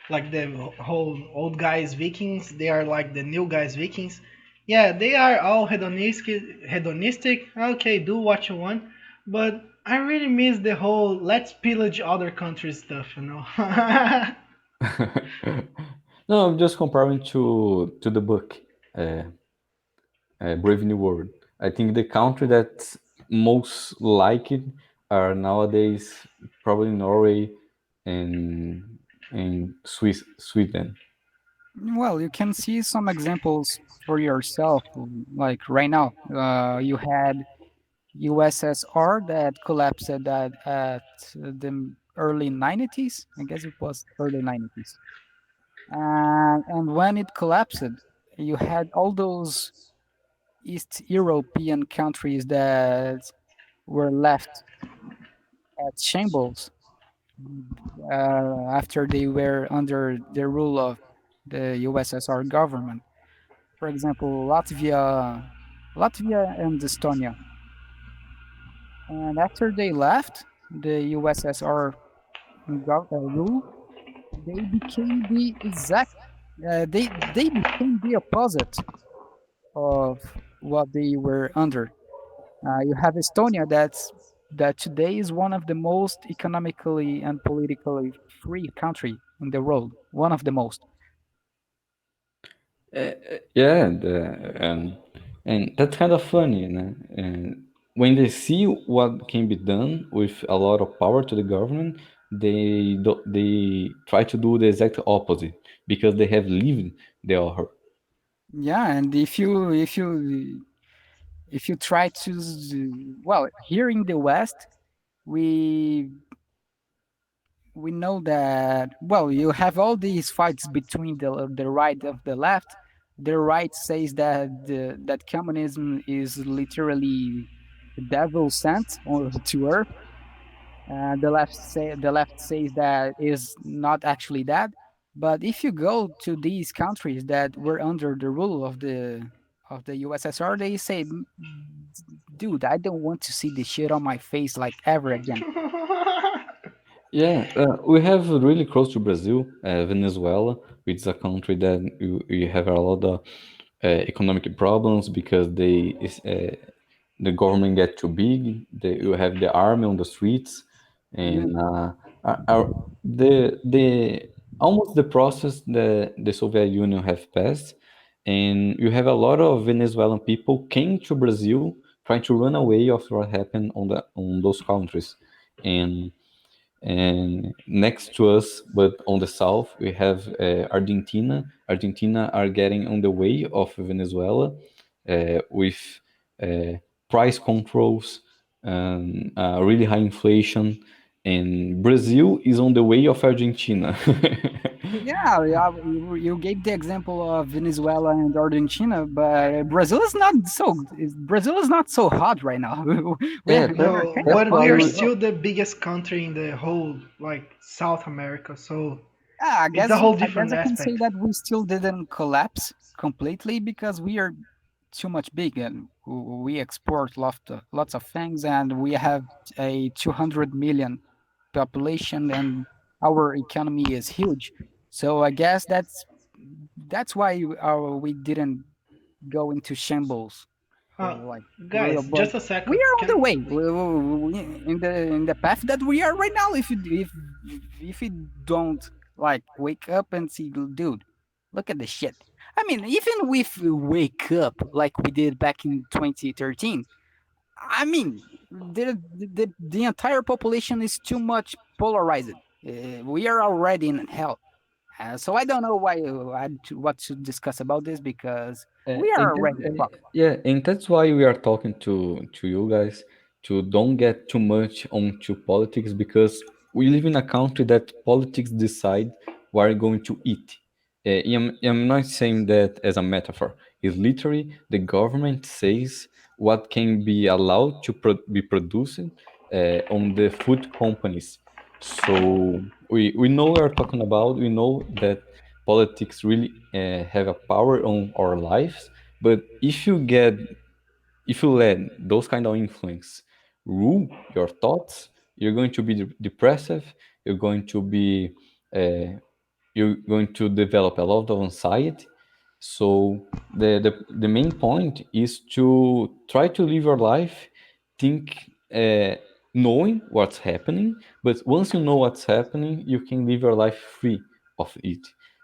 like the whole old guys Vikings. They are like the new guys Vikings. Yeah, they are all hedonistic. Hedonistic. Okay, do what you want, but I really miss the whole let's pillage other countries stuff. You know.
No, I'm just comparing to the book, uh, Brave New World. I think the country that's most like it are nowadays probably Norway and Sweden.
Well, you can see some examples for yourself. Like right now, you had USSR that collapsed at the early 90s. I guess it was early 90s. And when it collapsed, you had all those East European countries that were left at shambles after they were under the rule of the USSR government. For example, Latvia and Estonia. And after they left the USSR rule, they became the exact they became the opposite of what they were under. You have Estonia that today is one of the most economically and politically free country in the world, one of the most.
Yeah, and that's kind of funny, you know? And when they see what can be done with a lot of power to the government, they try to do the exact opposite because they have lived the horror.
Yeah, and if you try to well, here in the West, we we know that well, you have all these fights between the right of the left. The right says that that communism is literally the devil sent to earth. The left says that is not actually that. But if you go to these countries that were under the rule of the USSR, they say, dude, I don't want to see this shit on my face like ever again."
Yeah, we have really close to Brazil, Venezuela, which is a country that you have a lot of economic problems because the government get too big. You have the army on the streets,
Mm.
and the almost the process that the Soviet Union have passed, and you have a lot of Venezuelan people came to Brazil trying to run away of what happened on those countries, and next to us, but on the south, we have Argentina. Argentina are getting on the way of Venezuela with uh, price controls, really high inflation, and Brazil is on the way of Argentina.
Yeah, yeah, you gave the example of Venezuela and Argentina, but Brazil is not so hot right now.
Yeah,
We're
No,
kind of
that's
but
hot
we
why
are
here as
we.
well.
still the biggest country in the whole like South America, so
Yeah,
it's a whole
I guess
different
I can say
aspect.
that we still didn't collapse completely because we are too much big and we export lots of things and we have a 200 million population and our economy is huge. So I guess that's why we didn't go into shambles
Uh,
like for real.
Guys,
But
just a
we
second.
are on the
Can
way in the path that we are right now. If you don't like wake up and see, dude, look at the shit. I mean, even if we wake up like we did back in 2013, I mean, the entire population is too much polarized. We are already in hell. So I don't know what to discuss about this because we are already fucked.
Yeah, and that's why we are talking to you guys to don't get too much onto politics because we live in a country that politics decide what we're going to eat. I'm not saying that as a metaphor. It's literally the government says what can be allowed to be produced on the food companies. So we know what we're talking about. We know that politics really have a power on our lives, but if you let those kind of influence rule your thoughts, you're going to be depressive. You're going to be uh, you're going to develop a lot of anxiety. So the main point is to try to live your life, think knowing what's happening, but once you know what's happening, you can live your life free of it,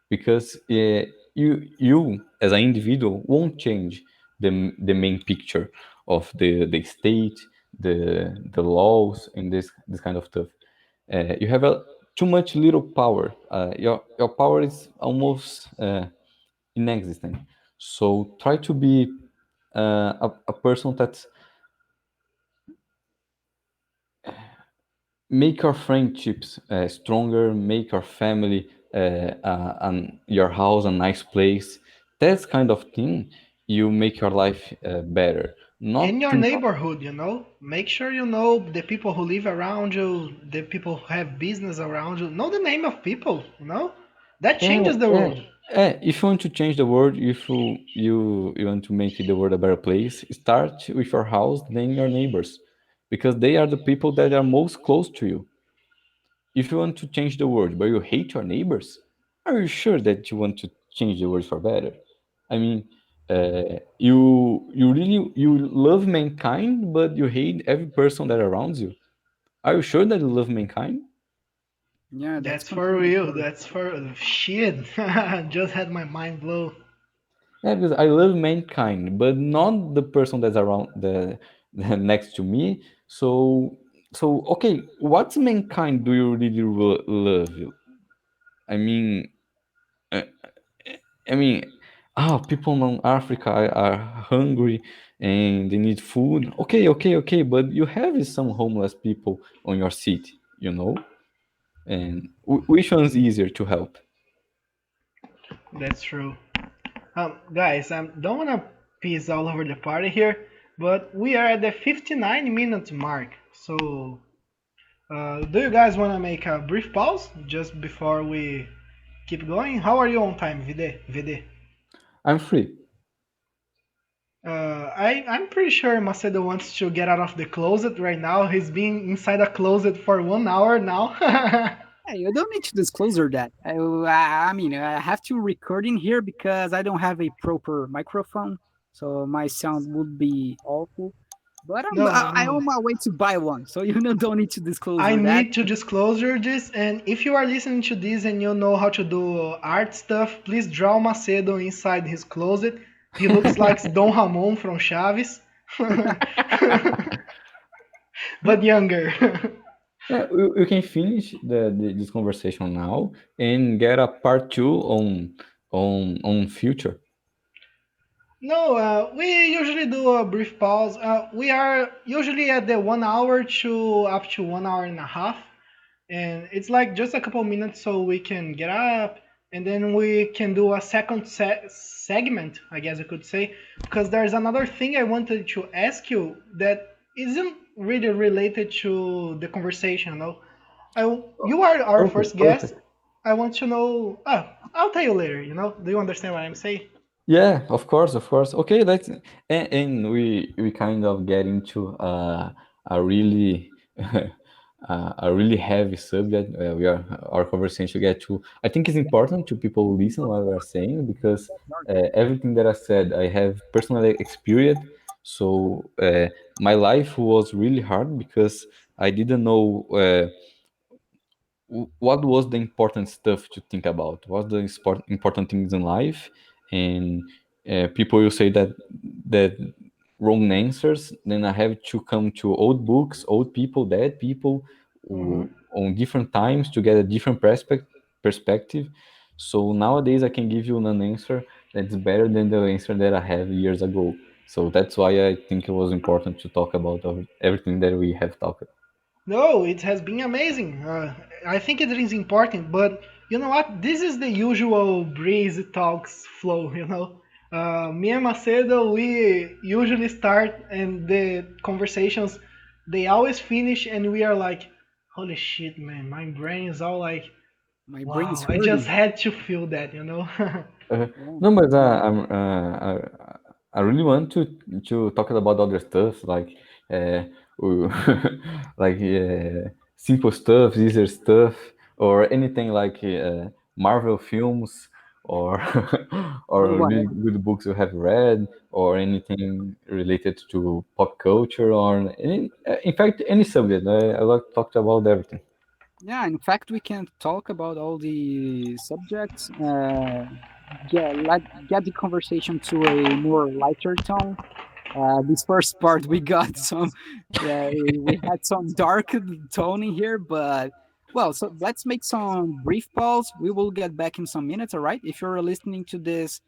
because you as an individual won't change the main picture of the state, the laws, and this kind of stuff. You have too much little power. Your power is almost inexistent. So try to be a person that make your friendships stronger, make your family and your house a nice place. That kind of thing you make your life better.
in
Not
your
to
neighborhood, make sure you know the people who live around you, the people who have business around you. Know the name of people. That
yeah,
changes the
yeah,
world.
if you want to change the world, if you want to make the world a better place, start with your house, then your neighbors, because they are the people that are most close to you. If you want to change the world, but you hate your neighbors, are you sure that you want to change the world for better? I mean, you really you love mankind, but you hate every person that surrounds you. Are you sure that you love mankind?
Yeah, that's
That's for
completely
real.
true.
That's for shit. Just had my mind blow.
Yeah, because I love mankind, but not the person that's around the next to me. So okay, what mankind do you really love? I mean, uh, I mean, people in Africa are hungry and they need food. Okay, okay, okay, but you have some homeless people on your city. And which one's easier to help?
That's true. Guys, I don't wanna piss all over the party here, but we are at the 59 minutes mark. So, do you guys wanna make a brief pause just before we keep going? How are you on time, VD? VD?
I'm free.
I'm pretty sure Macedo wants to get out of the closet right now. He's been inside a closet for 1 hour now.
Hey, you don't need to disclose that. I mean, I have to record in here because I don't have a proper microphone, so my sound would be awful. But
No,
I
no.
on my way to buy one, so don't need to disclose
I
that.
need to disclosure this, and if you are listening to this and you know how to do art stuff, please draw Macedo inside his closet. He looks like Don Ramon from Chaves, but younger.
Yeah, we can finish this conversation now and get a part two on future.
No, we usually do a brief pause. We are usually at the 1 hour to up to 1 hour and a half. and it's like just a couple minutes so we can get up, and then we can do a second segment, I guess I could say, because there's another thing I wanted to ask you that isn't really related to the conversation. You are our
Okay,
first guest.
perfect.
I want to know. I'll tell you later. Do you understand what I'm saying?
Yeah, of course, of course. Okay, let's and we kind of get into a really a really heavy subject. We are our conversation get to. I think it's important to people who listen what we are saying because everything that I said I have personally experienced. So my life was really hard because I didn't know. What was the important stuff to think about? What the important things in life? And people will say that wrong answers. Then I have to come to old books, old people, dead people,
Hmm.
on different times to get a different perspective. So nowadays I can give you an answer that's better than the answer that I have years ago. So that's why I think it was important to talk about everything that we have talked.
No, it has been amazing. I think it is important, but you know what? This is the usual breeze talks flow. Me and Macedo, we usually start, and the conversations they always finish, and we are like, "Holy shit, man! My brain is all like,
My brain is
wow! I just
hurting.
had to feel that."
Yeah.
No, but I really want to talk about other stuff like uh, like simple stuff, easier stuff, or anything like Marvel films or
Or
or really
whatever.
good books you have read, or anything related to pop culture, or in fact any subject. I like to talk about everything.
Yeah, in fact, we can talk about all the subjects. Get the conversation to a more lighter tone. This first part, we got some, we had some dark tone in here, but well, so let's make some brief pause. We will get back in some minutes, all right? If you're listening to this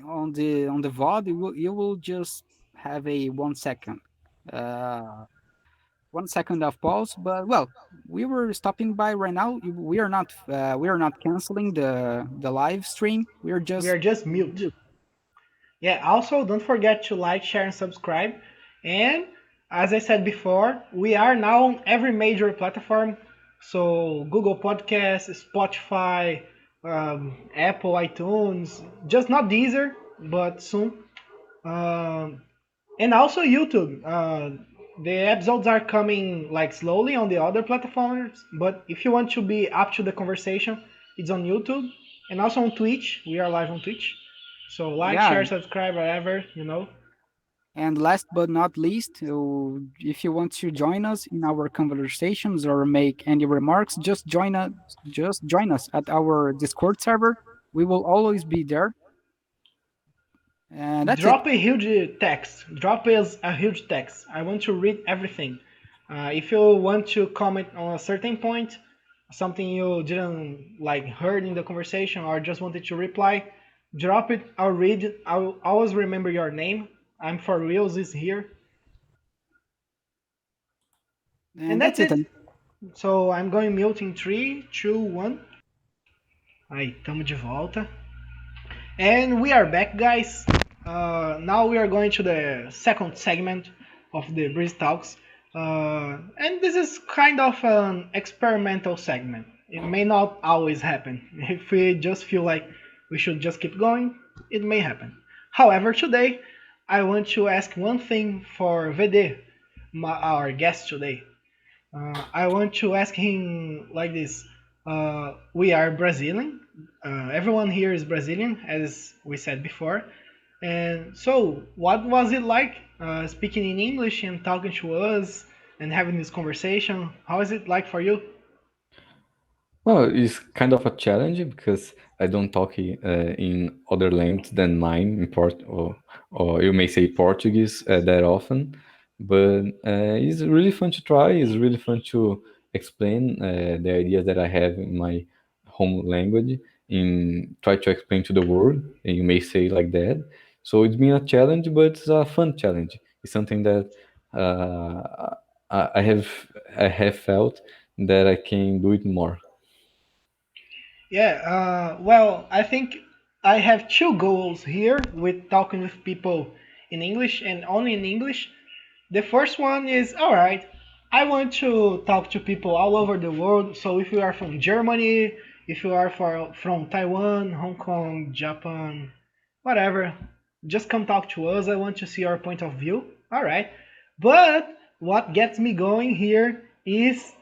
on the VOD, you will just have a 1 second. Uh, 1 second of pause, but well, we were stopping by right now. We are not canceling the live stream. We're
We
just
are just mute. Yeah, also don't forget to like, share, and subscribe. And as I said before, we are now on every major platform. So Google Podcasts, Spotify, Apple, iTunes, just not Deezer, but soon. Um, and also YouTube. The episodes are coming like slowly on the other platforms, but if you want to be up to the conversation, it's on YouTube and also on Twitch. We are live on Twitch. So like,
yeah.
share, subscribe, whatever.
And last but not least, if you want to join us in our conversations or make any remarks, just join us at our Discord server. We will always be there, and that's it.
Drop a huge text. Drop us a huge text. I want to read everything. If you want to comment on a certain point, something you didn't like heard in the conversation or just wanted to reply, drop it. I'll read it. I'll always remember your name. I'm for reals is here. And
And
that's
that's it.
it. So I'm going mute in 3, 2, 1. Aí, tamo de volta. And we are back, guys. Now we are going to the second segment of the Breeze Talks. And this is kind of an experimental segment. It may not always happen. If we just feel like we should just keep going, it may happen. However, today I want to ask one thing for VD, our guest today. I want to ask him like this. We are Brazilian. Everyone here is Brazilian, as we said before. And so, what was it like speaking in English and talking to us and having this conversation? How is it like for you?
Well, it's kind of a challenge because I don't talk in other language than mine, or you may say Portuguese that often. But it's really fun to try. It's really fun to explain the ideas that I have in my home language, in try to explain to the world. And you may say like that. So it's been a challenge, but it's a fun challenge. It's something that uh, I have felt that I can do it more.
Yeah, well, I think I have two goals here with talking with people in English and only in English. The first one is alright, I want to talk to people all over the world. So if you are from Germany, if you are from Taiwan, Hong Kong, Japan, whatever, just come talk to us. I want to see your point of view. Alright. But what gets me going here is,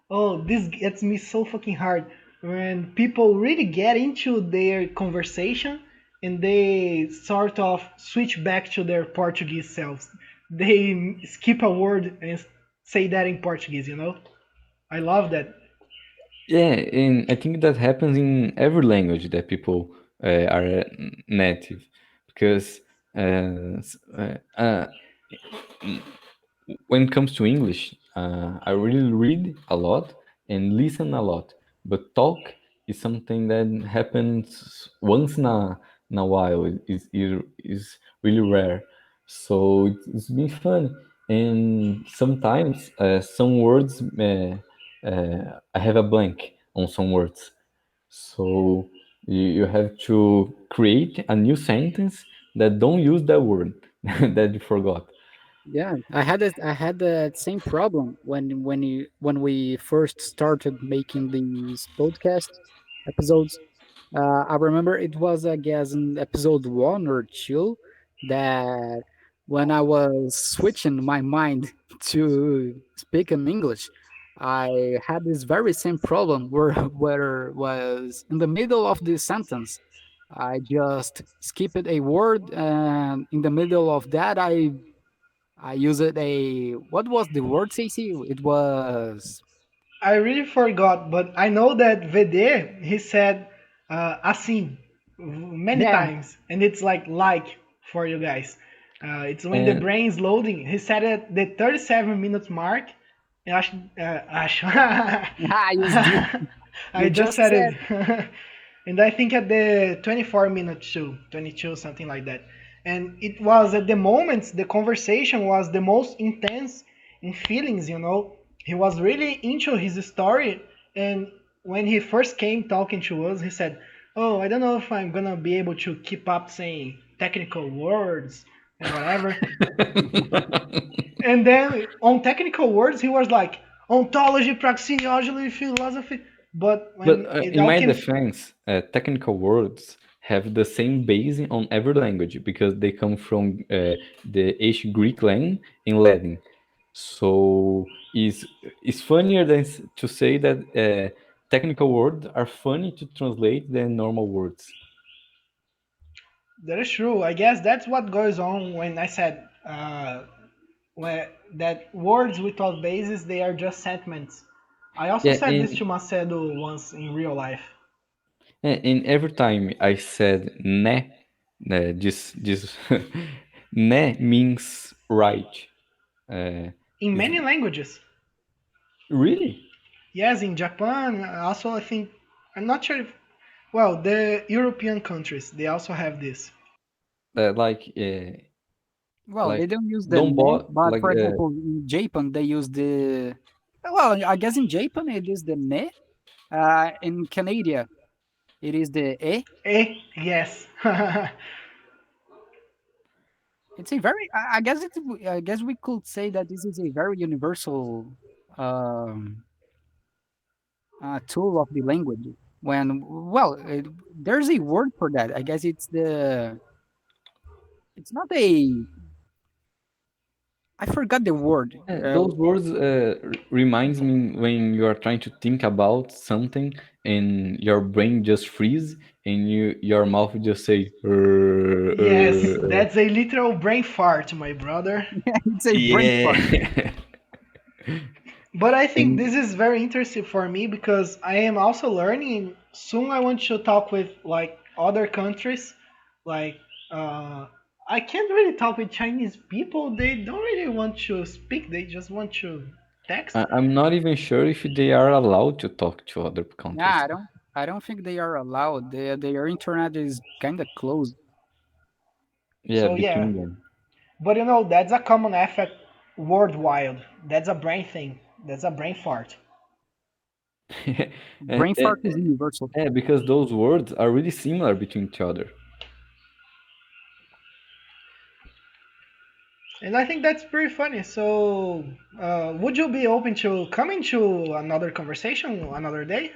oh, this gets me so fucking hard when people really get into their conversation and they sort of switch back to their Portuguese selves. They skip a word and say that in Portuguese, you know? I love that.
Yeah, and I think that happens in every language that people are native, because when it comes to English, I really read a lot and listen a lot. But talk is something that happens once in a while. Is really rare. So it's been fun. And sometimes some words, I have a blank on some words. So you have to create a new sentence that don't use that word that you forgot.
Yeah, I had that same problem when we first started making these podcast episodes. I remember it was, I guess, in episode one or two that when I was switching my mind to speak in English, I had this very same problem where where was in the middle of the sentence. I just skipped a word, and in the middle of that, I used a what was the word, Stacy? It was
I really forgot, but I know that VD, he said assim many
yeah.
times, and it's like for you guys. It's when the
And
brain is loading. He said at the 37 minutes mark. Eu acho.
I used the
I
you
just
just
said
said.
it. And I think at the 24 minutes too, 22, something like that. And it was at the moments the conversation was the most intense in feelings, you know. He was really into his story, and when he first came talking to us, he said, "Oh, I don't know if I'm gonna be able to keep up saying technical words and whatever." And then on technical words, he was like ontology, praxeology, philosophy. But
but
when it
in
all
my
came,
defense, technical words have the same base on every language because they come from the ancient Greek language in Latin. So it's funnier than to say that technical words are funny to translate than normal words.
that is true. I guess that's what goes on when I said when, that words without basis they are just sentiments. I also
Yeah,
said this to Macedo once in real life.
and every time I said ne, this ne means right.
In
Is
many languages.
really
Yes, in Japan, also I think I'm not sure if well the European countries they also have this.
like
Well, they
like
don't use the
don't
ne,
bother
but
like
for example, in Japan they use the. Well, I guess in Japan it is the ne. In Canada it is the e.
Yes.
It's a very. I guess it. I guess we could say that this is a very universal um, tool of the language. When well, there's a word for that. I guess it's the. It's not a. I forgot the word.
those words reminds me when you are trying to think about something and your brain just freeze and your mouth just say
Yes, that's a literal brain fart, my brother.
It's a brain fart.
yeah.
But I think
And
this is very interesting for me because I am also learning. Soon I want to talk with like other countries. Like I can't really talk with Chinese people. They don't really want to speak. They just want to text.
I'm not even sure if they are allowed to talk to other
Yeah,
countries.
I don't think they are allowed. Their internet is kind of closed.
Yeah,
So yeah,
between them.
but you know that's a common effect worldwide. That's a brain thing. That's a brain fart.
And,
Brain fart is universal.
yeah, because those words are really similar between each other.
And I think that's pretty funny. So, would you be open to coming to another conversation another day?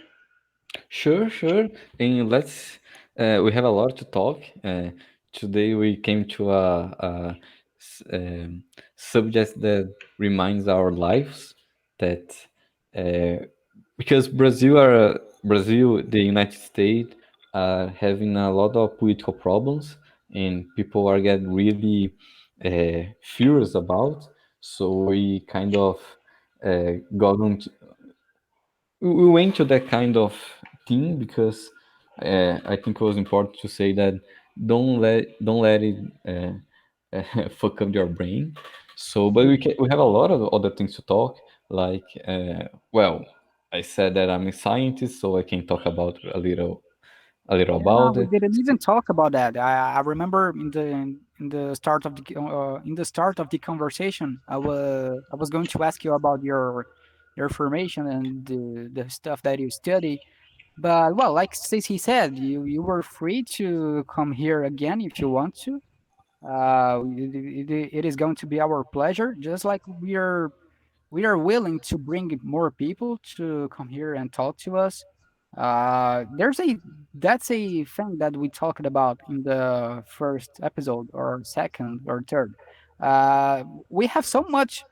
Sure, sure. And we have a lot to talk. Today we came to a subject that reminds our lives that uh, because Brazil, the United States, are having a lot of political problems, and people are getting really furious about. So we kind of got on we went to that kind of thing because I think it was important to say that don't let it fuck up your brain. So, but we have a lot of other things to talk. Like, well, I said that I'm a scientist, so I can talk about a little
Yeah,
about
we
it.
didn't even talk about that. I remember in the start of the in the start of the conversation, I was going to ask you about your formation and the stuff that you study. But well, like Stacey said, you were free to come here again if you want to. It is going to be our pleasure, just like we are willing to bring more people to come here and talk to us. There's a That's a thing that we talked about in the first episode or second or third. We have so much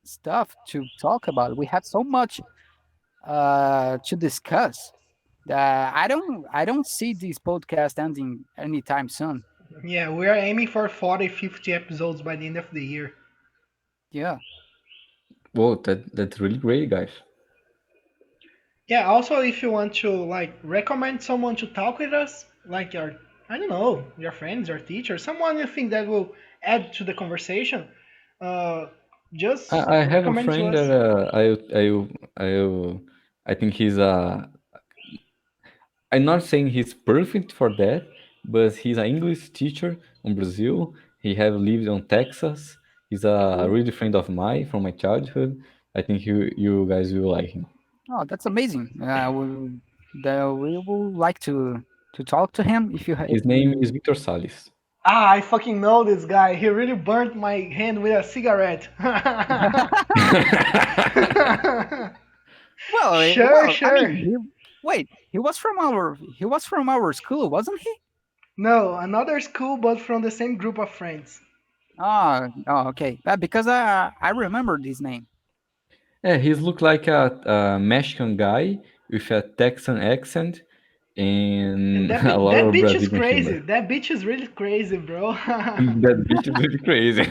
stuff to talk about. We have so much to discuss that I don't see this podcast ending anytime soon.
Yeah, we are aiming for 40, 50 episodes by the end of the year.
Yeah.
Whoa, that's really great, guys.
Yeah, also if you want to like recommend someone to talk with us, like your I don't know, your friends, your teacher, someone you think that will add to the conversation, uh, just
I have a
recommend to
friend
us.
that I think he's a I'm not saying he's perfect for that, but he's an English teacher in Brazil. He have lived on Texas. He's a
Cool.
really friend of mine from my childhood. I think you guys will like him.
Oh, that's amazing. We will like to talk to him if
His name is
you.
Victor Salles.
Ah, I fucking know this guy. He really burnt my hand with a cigarette. Sure,
Well, I
sure.
mean, wait, he was from our school, wasn't he?
No, another school, but from the same group of friends.
Okay. Because I remember this name.
Yeah, he's look like a Mexican guy with a Texan accent
And
and
that
a lot
that
of
bitch is
Brazilian
crazy.
humor.
That bitch is really crazy, bro.
That bitch is really crazy.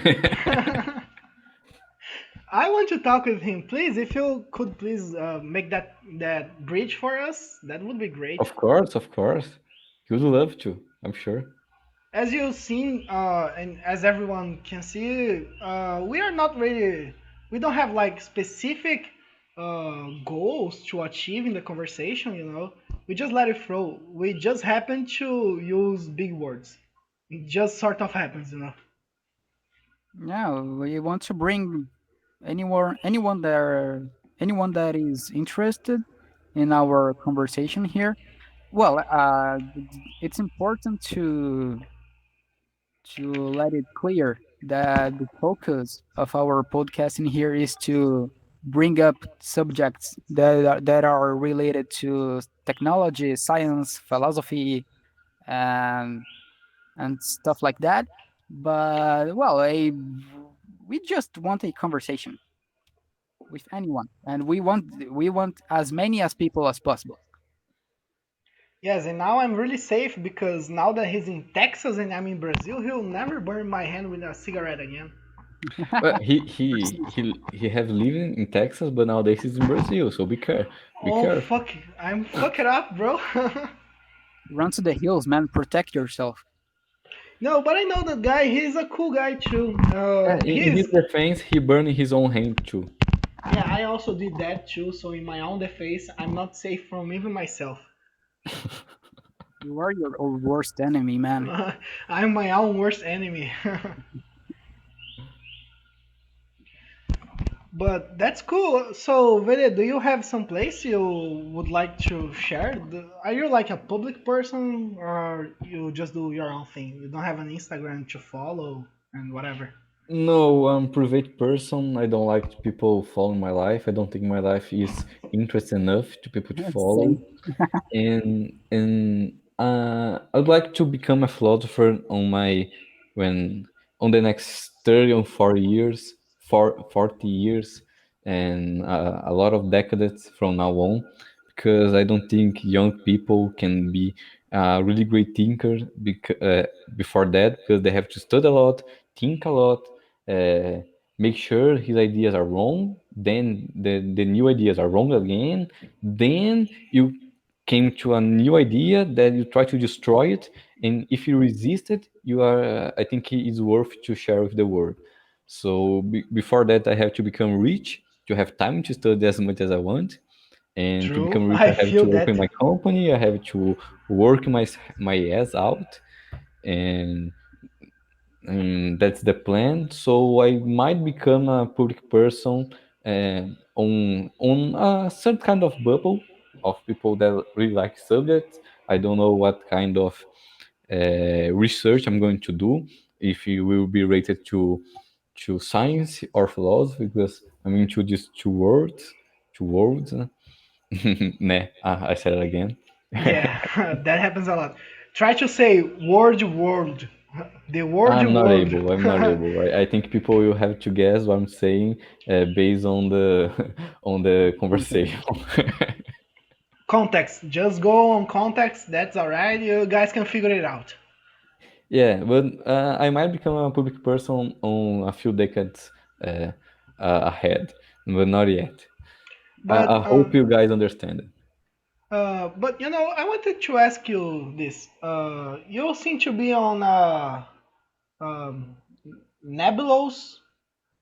I want to talk with him, please. If you could please make that bridge for us, that would be great.
Of course, of course. He would love to, I'm sure.
As you've seen, and as everyone can see, we are not really. We don't have like specific goals to achieve in the conversation. We just let it flow. We just happen to use big words. It just sort of happens.
Yeah, we want to bring anyone that is interested in our conversation here. Well, it's important to let it clear that the focus of our podcast in here is to bring up subjects that are related to technology, science, philosophy, and stuff like that. But well, we just want a conversation with anyone, and we want as many as people as possible.
Yes, and now I'm really safe because now that he's in Texas and I'm in Brazil, he'll never burn my hand with a cigarette again.
Well, he have living in Texas, but nowadays he's in Brazil. So be
Oh
careful.
fuck, I'm fucking up, bro.
Run to the hills, man. Protect yourself.
No, but I know that guy. He's a cool guy too.
In his defense, he burned his own hand too.
Yeah, I also did that too. So in my own defense, I'm not safe from even myself.
You are your own worst enemy, man.
I'm my own worst enemy. But that's cool. So, Vede, do you have some place you would like to share? Are you like a public person or you just do your own thing? You don't have an Instagram to follow and whatever.
No, I'm a private person. I don't like people following my life. I don't think my life is interesting enough to people to follow.
Same.
And I'd like to become a philosopher on my when on the next 30 or 40 years, 40 years, and a lot of decades from now on, because I don't think young people can be a really great thinker before that, because they have to study a lot, think a lot, uh, make sure his ideas are wrong, then the new ideas are wrong again, then you came to a new idea that you try to destroy it, and if you resist it, you are I think it is worth to share with the world. So before that, I have to become rich to have time to study as much as I want, and to
True,
become rich
I
I have
feel
to open
that.
my company, I have to work my ass out, and that's the plan. So I might become a public person on a certain kind of bubble of people that really like subjects. I don't know what kind of research I'm going to do. If it will be rated to science or philosophy, because I'm into these two words. Two words. Nah, I said it again.
Yeah, that happens a lot. Try to say world. The word
I'm not
world.
able. I'm not able. I think people will have to guess what I'm saying based on the on the
Context.
conversation.
Context. Just go on context. That's alright. You guys can figure it out.
Yeah, but I might become a public person on a few decades ahead, but not yet. I
But
hope you guys understand it.
but I wanted to ask you this. You seem to be on um, nebulous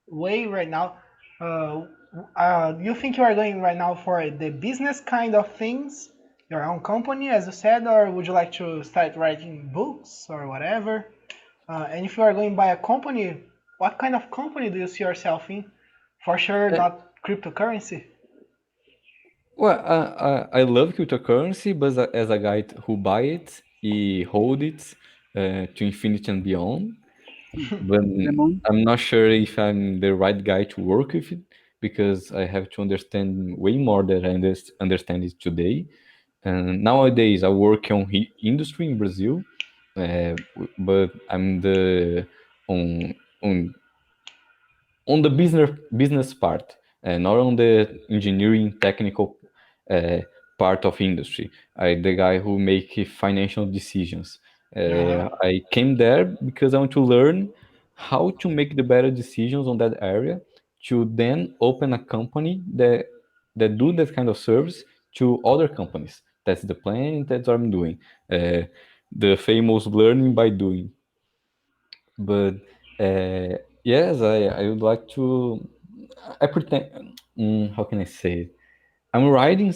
way right now. Uh, you think you are going right now for the business kind of things, your own company, as you said, or would you like to start writing books or whatever? And if you are going by a company, what kind of company do you see yourself in? For sure,
Uh,
not cryptocurrency.
Well, I love cryptocurrency, but as a guy who buy it, he hold it to infinity and beyond. But
The moon.
I'm not sure if I'm the right guy to work with it, because I have to understand way more than I understand it today. And nowadays, I work on industry in Brazil, but I'm the on the business part, not on the engineering technical uh, part of industry. I the guy who make financial decisions.
Uh-huh.
I came there because I want to learn how to make the better decisions on that area, to then open a company that do that kind of service to other companies. That's the plan. That's what I'm doing. Uh, the famous learning by doing. But yes, I would like to. I pretend. How can I say it? I'm writing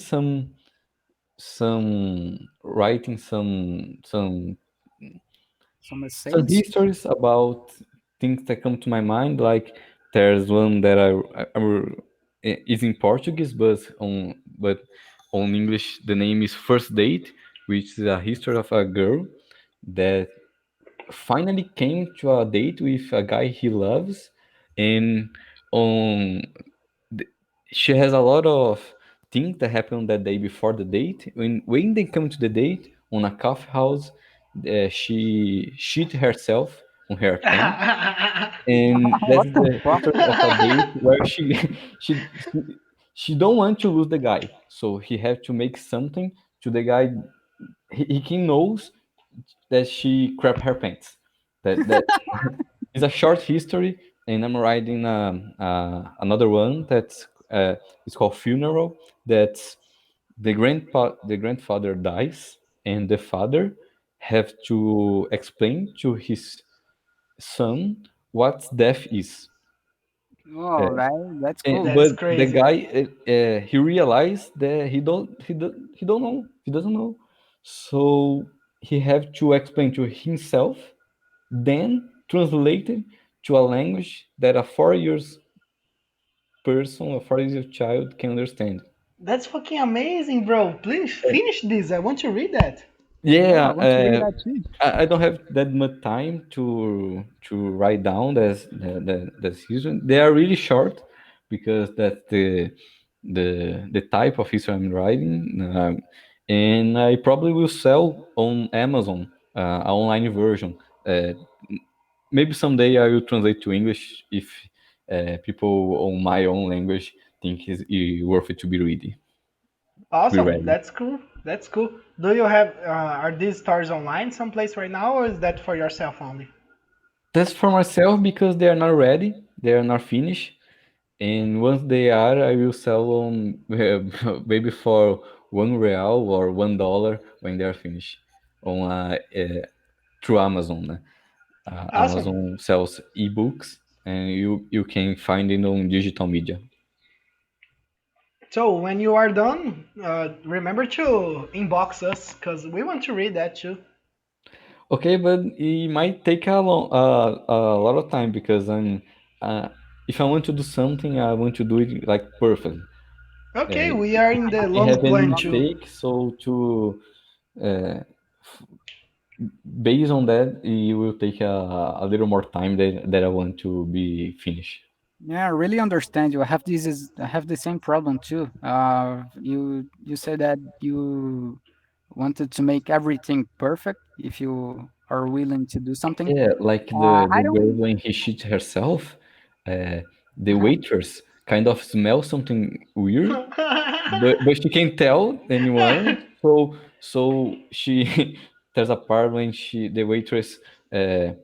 writing
Some
some
essays.
histories about things that come to my mind. Like there's one that is in Portuguese, but on English the name is First Date, which is a history of a girl that finally came to a date with a guy he loves, and on the, she has a lot of things that happen that day before the date. When they come to the date on a coffee house, she shit herself on her pants, and that's
What the
the
fuck?
history of a date where she don't want to lose the guy, so he have to make something to the guy. He can knows that she crap her pants. That is a short history, and I'm writing another one that's it's called Funeral. That's the grandfather dies, and the father have to explain to his son what death is.
All right, that's cool.
That's
But the
crazy.
guy he realized that he don't know, he doesn't know, so he have to explain to himself, then translated to a language that a 4 years person, a 4 year child can understand.
That's fucking amazing, bro. Please finish this. I want to read that.
Yeah, I
Yeah,
want to read that too.
I don't have that much time to write down the season. They are really short because that's the type of history I'm writing, and I probably will sell on Amazon an online version. Uh, Maybe someday I will translate to English if people on my own language think it's worth it to be
Awesome.
read.
That's cool. That's cool. Do you have are these stores online someplace right now, or is that for yourself only?
That's for myself because they are not ready, they are not finished, and once they are, I will sell them maybe for R$ 1 or $1 when they are finished on through Amazon.
Awesome.
Amazon sells ebooks, and you can find it on digital media.
So when you are done, remember to inbox us because we want to read that too.
Okay, but it might take a lot of time because uh, if I want to do something, I want to do it like perfect.
Okay,
Uh,
we are in the
can
long
have any
plan too.
mistake, so to uh, based on that, it will take a little more time that I want to be finished.
Yeah, I really understand you. I have the same problem too. You said that you wanted to make everything perfect if you are willing to do something.
Yeah, like
I
the girl
don't.
when he shit herself, the waitress kind of smells something weird, but she can't tell anyone. So she there's a part when the waitress uh,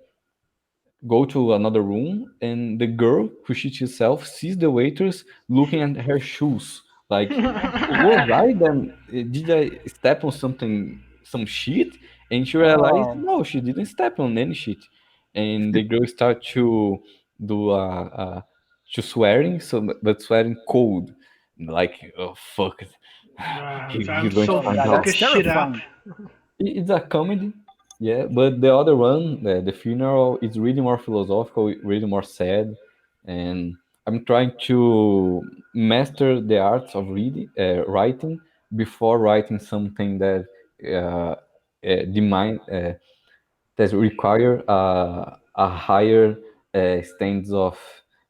go to another room, and the girl who shit herself sees the waitress looking at her shoes. Like, was I then? Did I step on some shit? And she realized,
Oh,
no, she didn't step on any shit. And the girl start to do to swearing, so but swearing cold, like, oh fuck,
I'm
he's going to
so
oh,
find
fucking
out.
that's
shit up.
terrifying.
It's a comedy, yeah, but the other one, the funeral, is really more philosophical, really more sad, and I'm trying to master the arts of writing before writing something that demand that require a higher stands of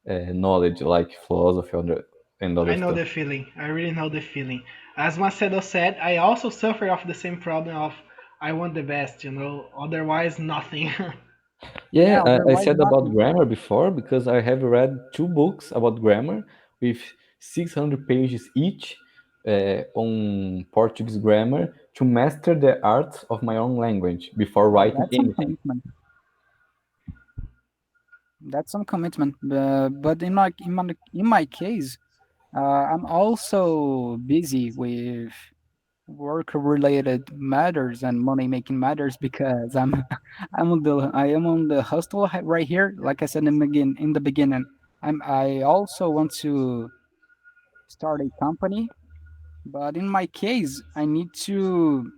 knowledge, like philosophy and
I
other
know
stuff.
the feeling. I really know the feeling. As Macedo said, I also suffer of the same problem of I want the best, otherwise nothing.
Yeah,
Yeah,
I
otherwise
said about
nothing.
grammar before because I have read two books about grammar with 600 pages each on Portuguese grammar to master the art of my own language before
Oh,
writing
that's some
anything.
commitment. That's some commitment. But in my case, I'm also busy with work-related matters and money-making matters because I am on the hustle right here. Like I said in the beginning, I also want to start a company, but in my case, I need to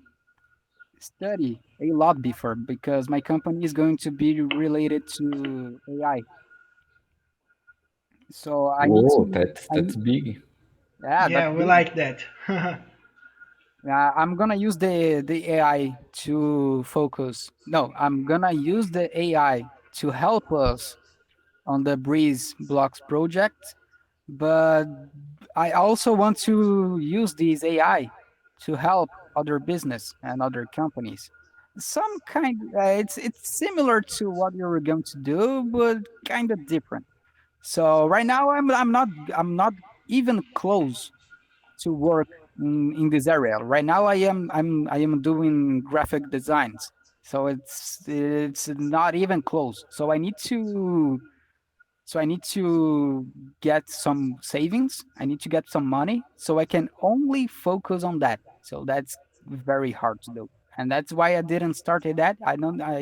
study a lot before because my company is going to be related to AI. So
Whoa, that's big.
yeah,
Yeah,
that's
we
big.
like that.
I'm gonna use the AI to focus. No, I'm gonna use the AI to help us on the Breeze Blocks project, but I also want to use this AI to help other business and other companies. Some kind, it's similar to what you're going to do, but kind of different. So right now, I'm not even close to work in this area. Right now, I am doing graphic designs, so it's not even close. So I need to get some savings. I need to get some money so I can only focus on that. So that's very hard to do. And that's why I didn't start it that. I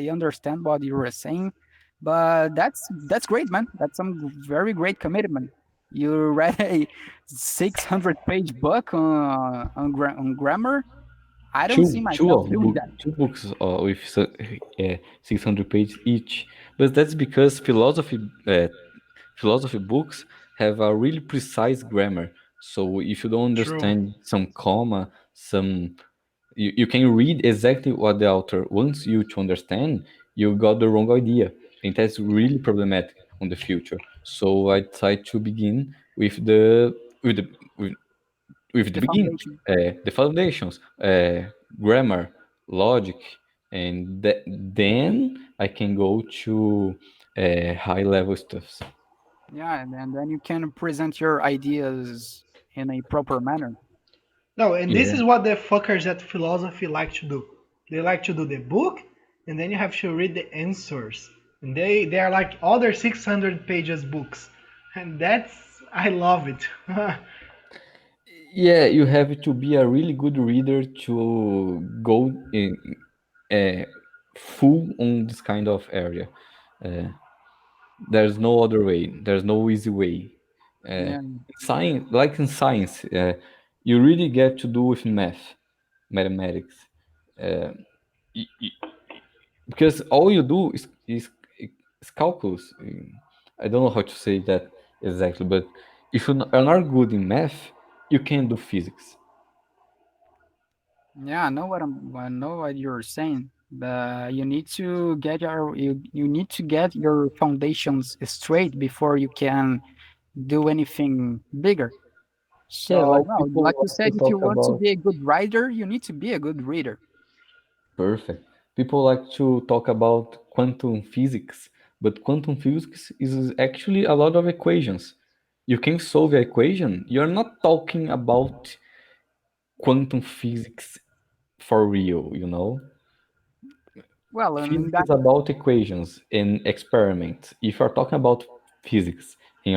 understand what you were saying, but that's great, man. That's some very great commitment. You read a 600-page book on grammar. I don't see myself doing that.
Two books with 600 pages each, but that's because philosophy books have a really precise grammar. So if you don't
True.
understand some comma, some you can read exactly what the author wants you to understand, you got the wrong idea. And that's really problematic on the future. So I try to begin with the with, with the
The
begin,
foundation.
the foundations, grammar, logic, and then I can go to high level stuffs.
Yeah, and then you can present your ideas in a proper manner.
No, and this
Yeah.
is what the fuckers at philosophy like to do. They like to do the book, and then you have to read the answers. And they are like other 600 pages books. And that's I love it.
Yeah, you have to be a really good reader to go in, uh, full on this kind of area. Uh, there's no other way. There's no easy way. Uh,
Yeah,
science, like in science, you really get to do with math, mathematics, uh, y- y- because all you do is calculus. I don't know how to say that exactly, but if you are not good in math, you can't do physics.
yeah, I know what you're saying. You need to get you need to get your foundations straight before you can do anything bigger.
Yeah,
So,
like
well,
people
like you
like to
said, if you
talk
want to
about
be a good writer, you need to be a good reader.
perfect. People like to talk about quantum physics, but quantum physics is actually a lot of equations. You can solve an equation. You're not talking about quantum physics for real, you know?
Well, and
Physics
that
is about equations and experiments. If you're talking about physics and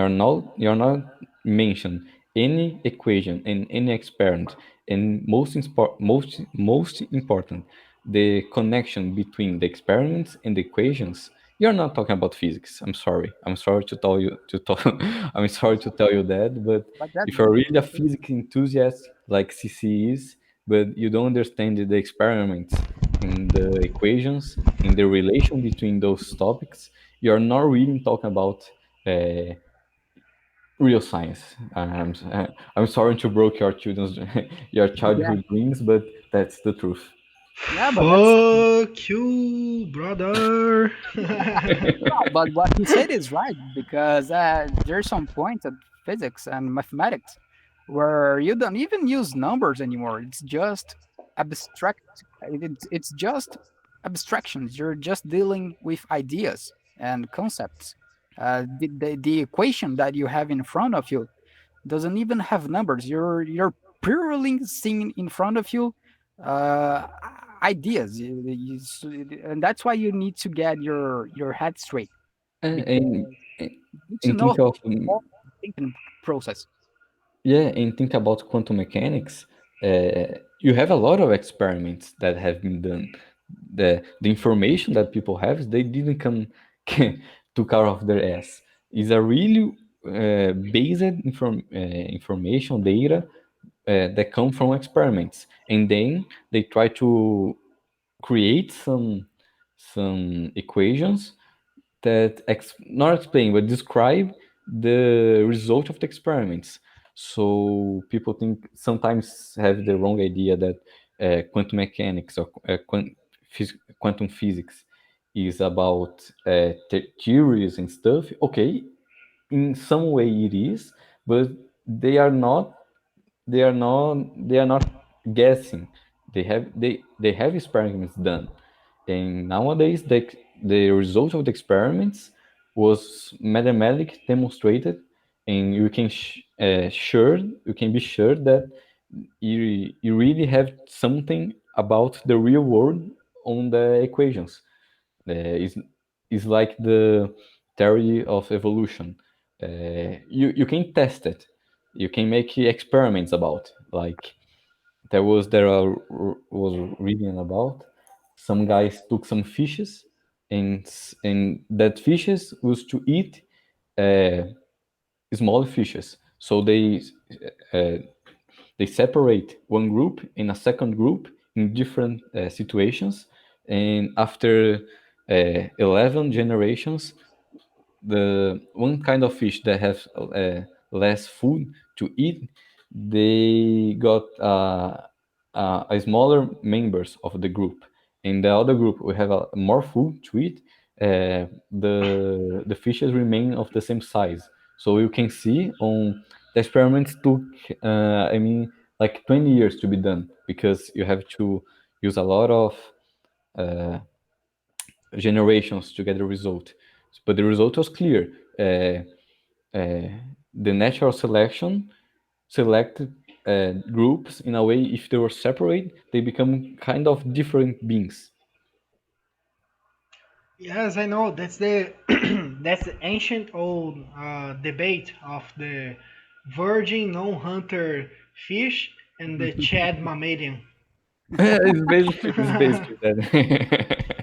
you're not mention any equation and any experiment, and most important, the connection between the experiments and the equations, you're not talking about physics. I'm sorry. I'm sorry to tell you to tell I'm sorry to tell you that, but
but that
if you're really a physics enthusiast like CC is, but you don't understand the experiments in the equations, in the relation between those topics, you're not really talking about uh, real science. I'm sorry to broke your children's your
yeah,
childhood dreams, but that's the truth.
yeah, but that's
Fuck you, brother.
well, but what he said is right because there's some points at physics and mathematics where you don't even use numbers anymore. It's just abstract. It's just abstractions. You're just dealing with ideas and concepts. The equation that you have in front of you doesn't even have numbers. You're purely seeing in front of you uh, ideas, and that's why you need to get your head straight because
And
you need to
and
know
think of
all the thinking process.
yeah, and think about quantum mechanics. You have a lot of experiments that have been done. The information that people have, they didn't come took out of their ass. It's a really based information data that come from experiments, and then they try to create some equations that not explain but describe the result of the experiments. So people think sometimes have the wrong idea that quantum mechanics or quantum physics is about theories and stuff. Okay, in some way it is, but they are not they are not guessing. They have experiments done, and nowadays the result of the experiments was mathematically demonstrated, and you can be sure that you really have something about the real world on the equations. Is like the theory of evolution. You can test it. You can make experiments about. Like was reading about some guys took some fishes, and that fishes was to eat uh, small fishes. So uh, they separate one group and a second group in different situations, and after 11 generations, the one kind of fish that has less food to eat, they got a smaller members of the group. In the other group, we have more food to eat. The fishes remain of the same size. So you can see on the experiments took, I mean, like 20 years to be done because you have to use a lot of uh, generations to get the result. But the result was clear. Uh, the natural selection selected groups in a way, if they were separate, they become kind of different beings.
Yes, I know. That's the that's the ancient old debate of the virgin non-hunter fish and the Chad mammalian.
It's basically that.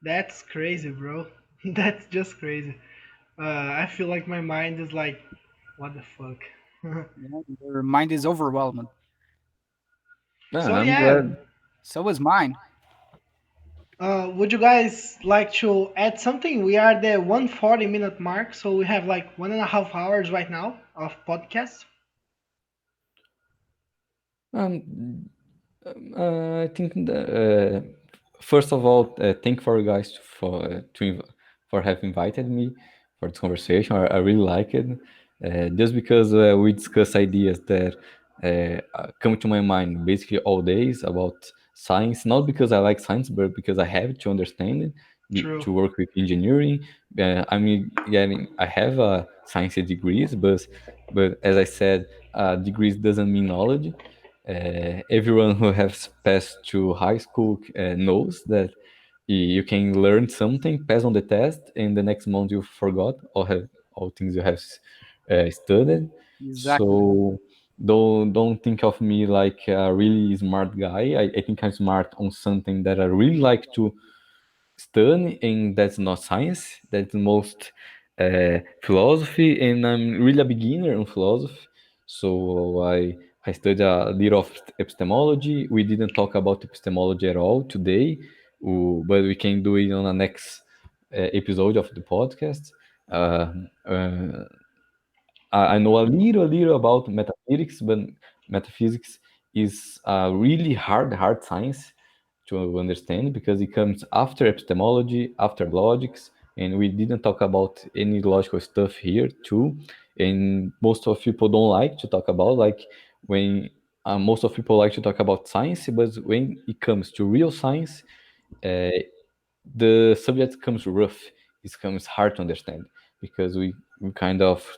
That's crazy, bro. That's just crazy. I feel like my mind is like, what the fuck?
Yeah, your mind is overwhelmed.
Yeah,
So
I'm
yeah,
glad.
So is mine.
would you guys like to add something? We are the 140-minute mark, so we have like 1.5 hours right now of podcast.
Um, I think first of all, thank for you guys for having invited me for this conversation. I really like it, just because we discuss ideas that come to my mind basically all days about science. Not because I like science, but because I have to understand it
True.
to work with engineering. I mean, I have science degrees, but as I said, degrees doesn't mean knowledge. Everyone who has passed through high school knows that you can learn something, pass on the test, and the next month you forgot all things you have studied.
Exactly.
So don't think of me like a really smart guy. I think I'm smart on something that I really like to study, and that's not science. That's most philosophy, and I'm really a beginner on philosophy. So I studied a little of epistemology. We didn't talk about epistemology at all today, but we can do it on the next episode of the podcast. Uh, uh, I know a little about metaphysics, but metaphysics is a really hard science to understand because it comes after epistemology, after logics, and we didn't talk about any logical stuff here too. And most of people don't like to talk about like when most of people like to talk about science, but when it comes to real science, uh, the subject comes rough. It comes hard to understand because we kind of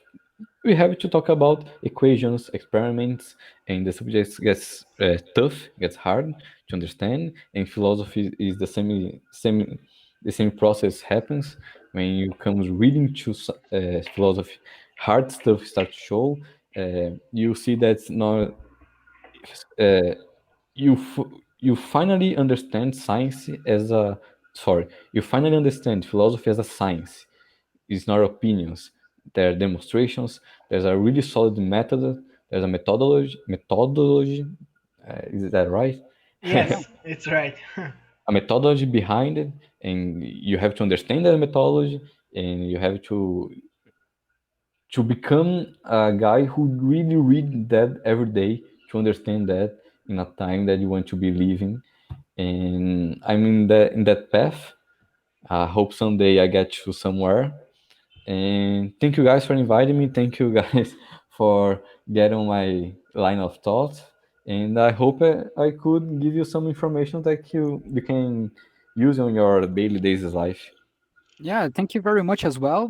we have to talk about equations, experiments, and the subject gets tough, gets hard to understand. And philosophy is the same process happens when you come reading to philosophy. Hard stuff starts to show. You see that's not uh, you finally understand science as a sorry. You finally understand philosophy as a science. It's not opinions. There are demonstrations. There's a really solid method. There's a methodology. Is that right?
Yeah.
Yes, it's right.
A methodology behind it, and you have to understand that methodology, and you have to become a guy who really read that every day to understand that in a time that you want to be living. And I'm in that path. I hope someday I get to somewhere. And thank you guys for inviting me. Thank you guys for getting on my line of thought. And I hope I could give you some information that you can use on your daily days life.
Yeah, thank you very much as well.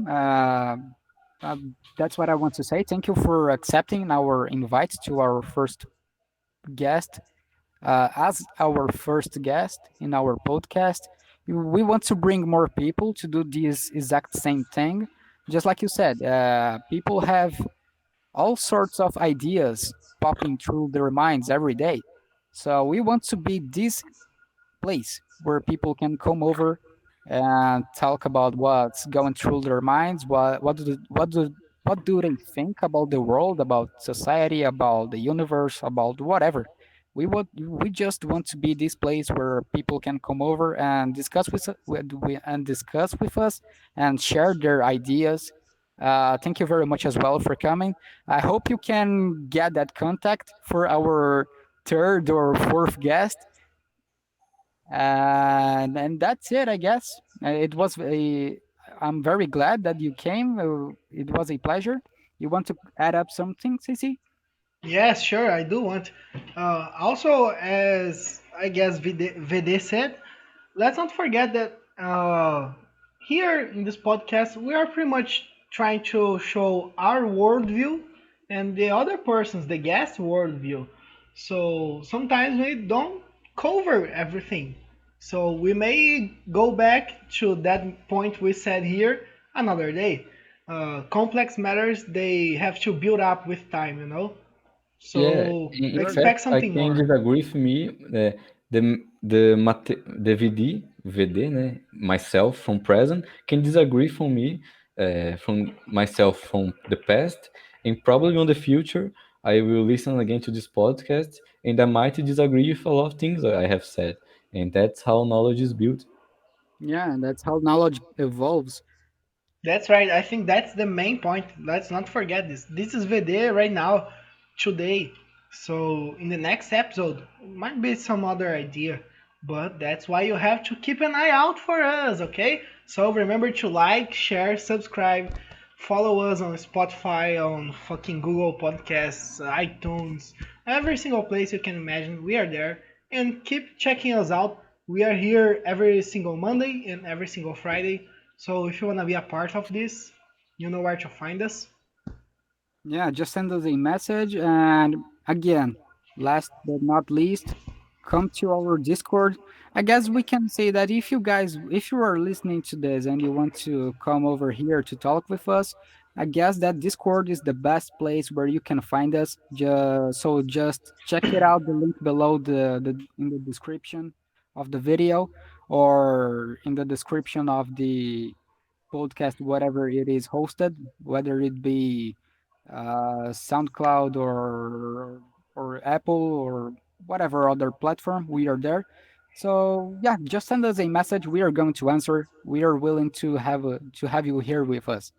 That's what I want to say. Thank you for accepting our invite to our first guest. As our first guest in our podcast, we want to bring more people to do this exact same thing. Just like you said, people have all sorts of ideas popping through their minds every day. So we want to be this place where people can come over and talk about what's going through their minds, what do they think about the world, about society, about the universe, about whatever. We just want to be this place where people can come over and discuss with us and share their ideas. Thank you very much as well for coming. I hope you can get that contact for our third or fourth guest, and that's it, I guess. It was a. I'm very glad that you came. It was a pleasure. You want to add up something, Cici?
Yes, sure, I do want. Also, as I guess VD said, let's not forget that here in this podcast, we are pretty much trying to show our worldview and the other person's, the guest worldview. So sometimes we don't cover everything. So we may go back to that point we said here another day. Complex matters, they have to build up with time, you know?
Yeah,
So
in
You're
expect
fact, I
something
can
more.
disagree with me. The VD, né, myself from present, can disagree from me, from myself from the past, and probably on the future, I will listen again to this podcast, and I might disagree with a lot of things I have said, and that's how knowledge is built.
Yeah, and that's how knowledge evolves.
That's right. I think that's the main point. Let's not forget this. This is VD right now, today. So in the next episode, might be some other idea. But that's why you have to keep an eye out for us, okay? So remember to like, share, subscribe, follow us on Spotify, on fucking Google Podcasts, iTunes, every single place you can imagine. We are there. And keep checking us out. We are here every single Monday and every single Friday. So if you want to be a part of this, you know where to find us.
Yeah, just send us a message. And again, last but not least, come to our Discord. I guess we can say that if you are listening to this and you want to come over here to talk with us, I guess that Discord is the best place where you can find us. Just check it out. The link below the in the description of the video or in the description of the podcast, whatever it is hosted, whether it be SoundCloud or Apple or whatever other platform. We are there. So yeah, just send us a message. We are going to answer. We are willing to have you here with us.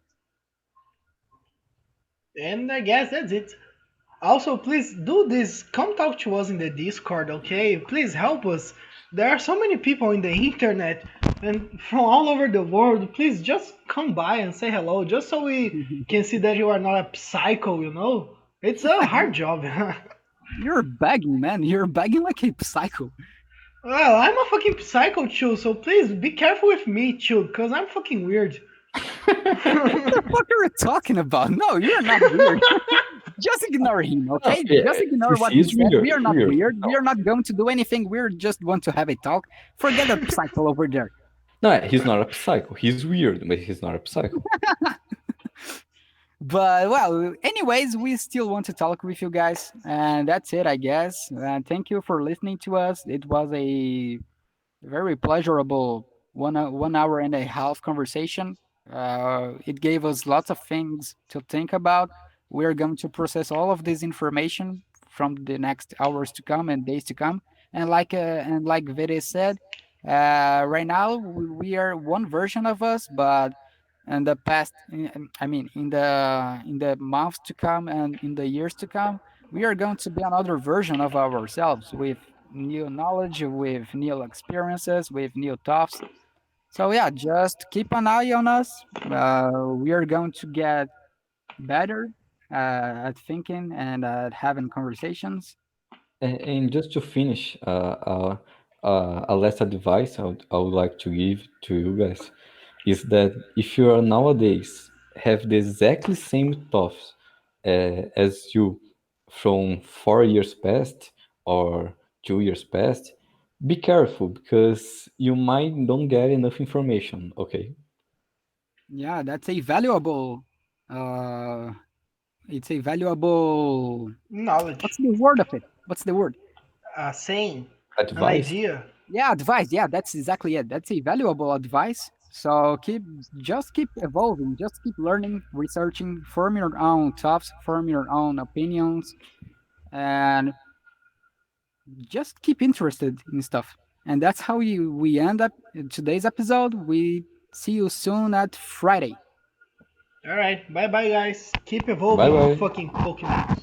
And I guess that's it. Also, please do this. Come talk to us in the Discord, okay? Please help us. There are so many people in the internet and from all over the world. Please just come by and say hello, just so we can see that you are not a psycho, you know? It's a hard job.
You're begging, man. You're begging like a psycho.
Well, I'm a fucking psycho, too, so please be careful with me, too, because I'm fucking weird.
What the fuck are you talking about? No, you're not weird. Just ignore him,
Oh,
okay?
yeah,
Just ignore what he
he's
said. We
weird,
are not
weird.
weird. We are not going to do anything. We just want to have a talk. Forget that psycho over there.
No, he's not a psycho. He's weird, but he's not a psycho.
But well, anyways, we still want to talk with you guys, and that's it, I guess. Thank you for listening to us. It was a very pleasurable 1 hour and a half conversation. It gave us lots of things to think about. We're going to process all of this information from the next hours to come and days to come. And like Vede said, right now we are one version of us, but in the past, I mean, in the months to come and in the years to come, we are going to be another version of ourselves with new knowledge, with new experiences, with new thoughts. So yeah, just keep an eye on us. We are going to get better at thinking and at having conversations.
And just to finish, a last advice I would like to give to you guys is that if you are nowadays have the exactly same thoughts as you from 4 years past or 2 years past, be careful because you might don't get enough information. Okay.
Yeah, that's a valuable. Uh, it's a valuable. What's
Knowledge,
the word of it? What's the word?
a saying, an
Advice.
idea.
Yeah, advice. Yeah, that's exactly it. That's a valuable advice. So just keep evolving, just keep learning, researching, form your own thoughts, form your own opinions, and just keep interested in stuff. And that's how we end up in today's episode. We see you soon at Friday.
Alright, bye bye guys. Keep
Bye
evolving, you
bye.
fucking Pokemon.